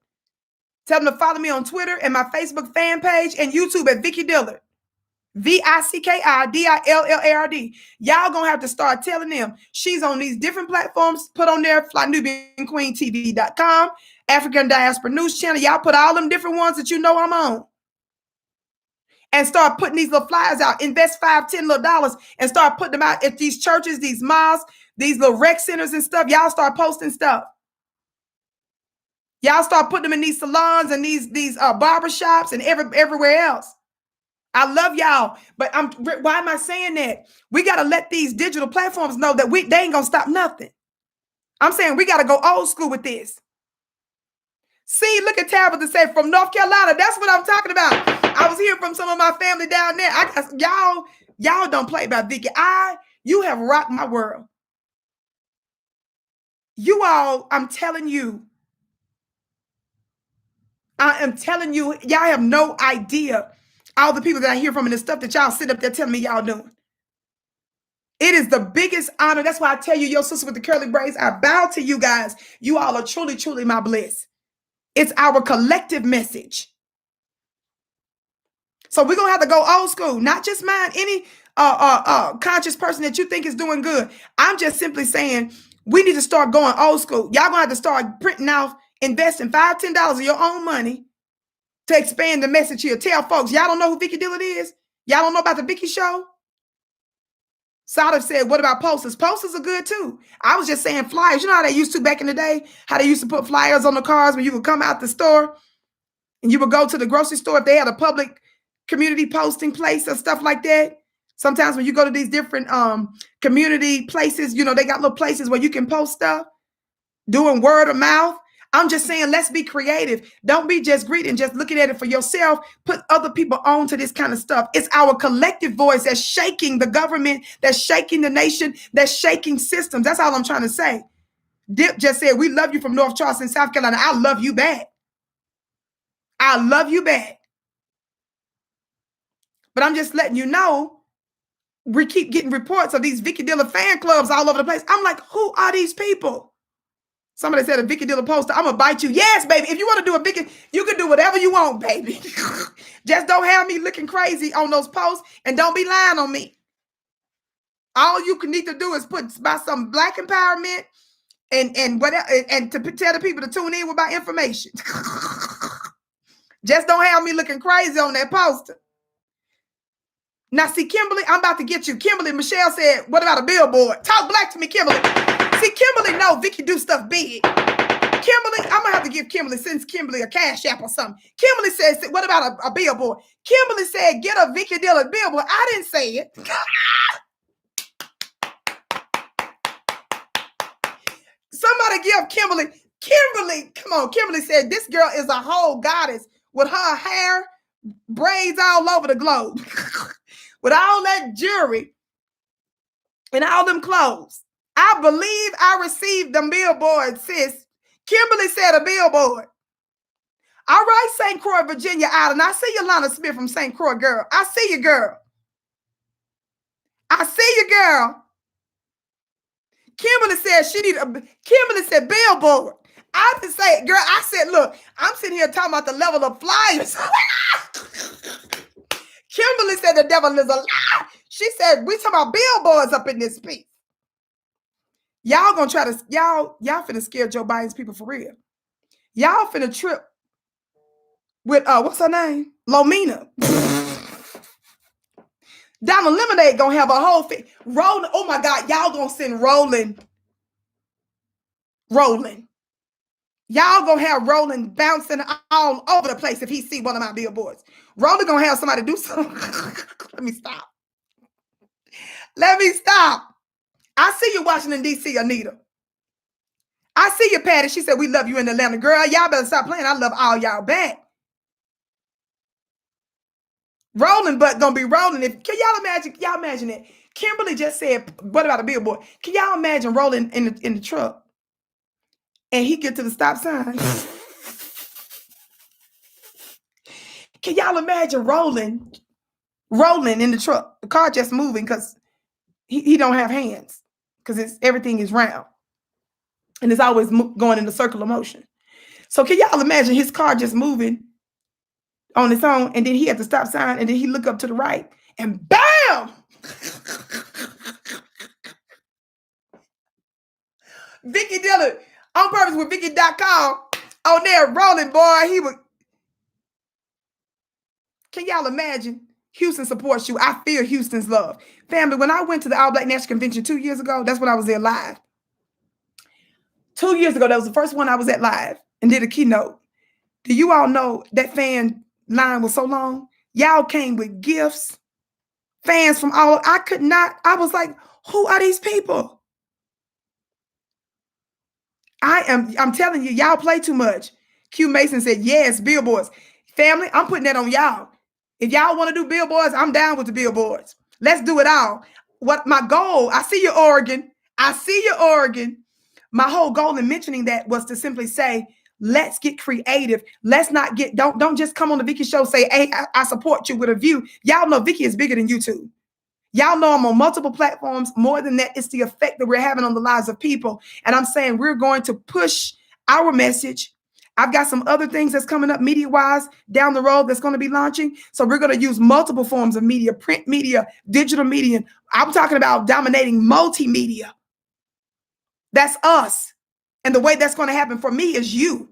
Tell them to follow me on Twitter and my Facebook fan page and YouTube at Vicki Dillard. VICKIDILLARD. Y'all gonna have to start telling them she's on these different platforms. Put on there, FlyNubianQueenTV.com, African Diaspora News Channel. Y'all put all them different ones that you know I'm on. And start putting these little flyers out. Invest $5, $10 little dollars and start putting them out at these churches, these mosques, these little rec centers and stuff. Y'all start posting stuff. Y'all start putting them in these salons and these barbershops and everywhere else. I love y'all, but why am I saying that? We got to let these digital platforms know that they ain't going to stop nothing. I'm saying we got to go old school with this. See, look at Tabitha say from North Carolina. That's what I'm talking about. I was hearing from some of my family down there. Y'all don't play about Vicki. You have rocked my world. You all, I'm telling you, y'all have no idea all the people that I hear from and the stuff that y'all sit up there telling me y'all doing. It is the biggest honor. That's why I tell you, your sister with the curly braids, I bow to you guys. You all are truly, truly my bliss. It's our collective message. So we're going to have to go old school, not just mind any conscious person that you think is doing good. I'm just simply saying we need to start going old school. Y'all going to have to start printing out, investing $5, $10 of your own money to expand the message here. Tell folks, y'all don't know who Vicki Dillard is? Y'all don't know about the Vicki show? Sada said, what about posters? Posters are good too. I was just saying flyers. You know how they used to back in the day? How they used to put flyers on the cars when you would come out the store and you would go to the grocery store if they had a public community posting place or stuff like that. Sometimes when you go to these different community places, you know, they got little places where you can post stuff, doing word of mouth. I'm just saying, let's be creative. Don't be just greedy and just looking at it for yourself. Put other people on to this kind of stuff. It's our collective voice that's shaking the government, that's shaking the nation, that's shaking systems. That's all I'm trying to say. Dip just said, we love you from North Charleston, South Carolina. I love you back. I love you back. But I'm just letting you know, we keep getting reports of these Vicki Dillard fan clubs all over the place. I'm like, who are these people? Somebody said a Vicki Dillard poster. I'm going to bite you. Yes, baby. If you want to do a Vicki, you can do whatever you want, baby. Just don't have me looking crazy on those posts and don't be lying on me. All you can need to do is put by some black empowerment and whatever, and to tell the people to tune in with my information. Just don't have me looking crazy on that poster. Now, see, Kimberly, I'm about to get you. Kimberly, Michelle said, what about a billboard? Talk black to me, Kimberly. See, Kimberly, no, Vicki do stuff big. Kimberly, I'm going to have to give Kimberly, send Kimberly a cash app or something. Kimberly says, what about a billboard? Kimberly said, get a Vicki Dillard billboard. I didn't say it. Somebody give Kimberly, come on. Kimberly said, this girl is a whole goddess with her hair, braids all over the globe. With all that jewelry and all them clothes. I believe I received them billboards, sis. Kimberly said a billboard. All right, St. Croix, Virginia Island. I see Yolanda Smith from St. Croix, girl. I see you, girl. I see you, girl. Kimberly said Kimberly said billboard. I just say, girl, I said, look, I'm sitting here talking about the level of flyers. Kimberly said the devil is a lie. She said, we talking about billboards up in this piece. Y'all gonna try to, y'all finna scare Joe Biden's people for real. Y'all finna trip with, what's her name? Lomina. Down the Lemonade gonna have a whole thing. Rolling, oh my God, y'all gonna send Rolling. Y'all gonna have Rolling bouncing all over the place if he see one of my billboards. Rolling gonna have somebody do something. Let me stop. I see you, Washington, D.C., Anita. I see you, Patty. She said, we love you in Atlanta. Girl, y'all better stop playing. I love all y'all back. Rolling, but gonna be rolling. Can y'all imagine it? Kimberly just said, what about a billboard? Can y'all imagine Rolling in the truck? And he get to the stop sign. Can y'all imagine Rolling in the truck? The car just moving because he don't have hands because everything is round. And it's always going in the circle of motion. So can y'all imagine his car just moving on its own, and then he at the stop sign, and then he look up to the right, and bam! Vicki Dillard, on purpose with Vicki.com, on there rolling, boy. He would. Can y'all imagine? Houston supports you. I feel Houston's love. Family, when I went to the All Black National Convention 2 years ago, that's when I was there live. 2 years ago, that was the first one I was at live and did a keynote. Do you all know that fan line was so long? Y'all came with gifts, fans from all. I was like, who are these people? I'm telling you, y'all play too much. Q Mason said, yes, billboards. Family, I'm putting that on y'all. If y'all want to do billboards, I'm down with the billboards. Let's do it all. What my goal, I see you, Oregon. My whole goal in mentioning that was to simply say, let's get creative. Let's not don't just come on the Vicki show, say, hey, I support you with a view. Y'all know Vicki is bigger than YouTube. Y'all know I'm on multiple platforms. More than that, it's the effect that we're having on the lives of people. And I'm saying we're going to push our message. I've got some other things that's coming up media-wise down the road that's going to be launching. So we're going to use multiple forms of media, print media, digital media. I'm talking about dominating multimedia. That's us. And the way that's going to happen for me is you.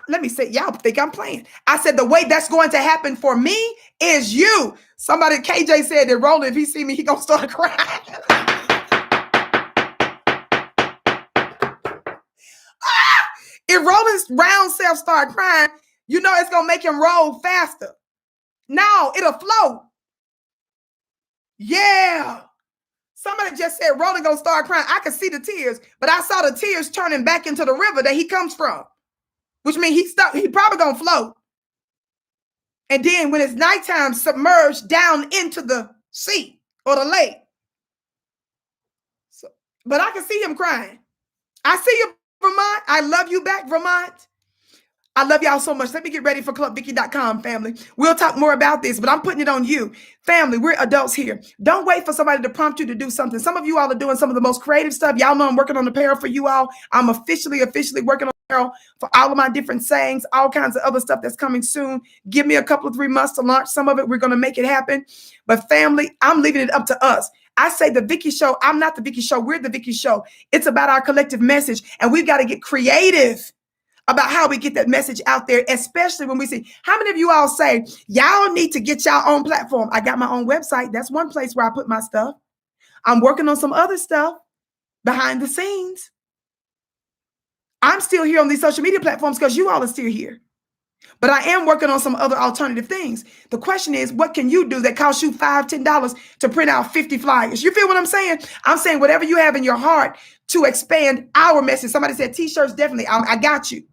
Let me say, y'all think I'm playing. I said the way that's going to happen for me is you. Somebody, KJ said that Roland, if he see me, he gonna start crying. If Roland's round self start crying, you know it's gonna make him roll faster. No, it'll float. Yeah. Somebody just said Roland gonna start crying. I could see the tears, but I saw the tears turning back into the river that he comes from. Which means he probably gonna float. And then when it's nighttime, submerged down into the sea or the lake. So, but I can see him crying. I see you, Vermont. I love you back, Vermont. I love y'all so much. Let me get ready for clubvicki.com, family. We'll talk more about this, but I'm putting it on you. Family, we're adults here. Don't wait for somebody to prompt you to do something. Some of you all are doing some of the most creative stuff. Y'all know I'm working on apparel for you all. I'm officially working on apparel for all of my different sayings, all kinds of other stuff that's coming soon. Give me a couple of 3 months to launch some of it. We're going to make it happen. But family, I'm leaving it up to us. I say the Vicki show. I'm not the Vicki show. We're the Vicki show. It's about our collective message, and we've got to get creative about how we get that message out there, especially when we see. How many of you all say, y'all need to get y'all own platform? I got my own website. That's one place where I put my stuff. I'm working on some other stuff behind the scenes. I'm still here on these social media platforms because you all are still here. But I am working on some other alternative things. The question is, what can you do that costs you $5, $10 to print out 50 flyers? You feel what I'm saying? I'm saying whatever you have in your heart to expand our message. Somebody said t-shirts, definitely. I got you.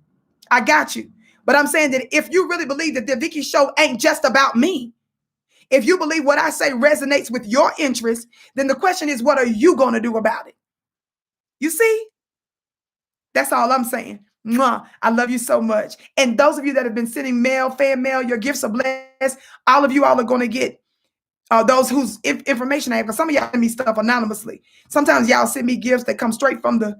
I got you. But I'm saying that if you really believe that the Vicki show ain't just about me, If you believe what I say resonates with your interest, then the question is, what are you going to do about it? You see? That's all I'm saying. Mwah. I love you so much. And those of you that have been sending mail, fan mail, your gifts are blessed. All of you all are going to get those whose information I have. Because some of y'all send me stuff anonymously. Sometimes y'all send me gifts that come straight from the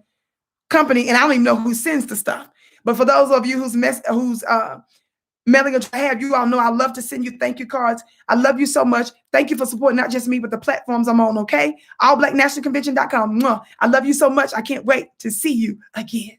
company, and I don't even know who sends the stuff. But for those of you who's mailing a have, you all know I love to send you thank you cards. I love you so much. Thank you for supporting not just me, but the platforms I'm on, okay? AllBlackNationalConvention.com. I love you so much. I can't wait to see you again.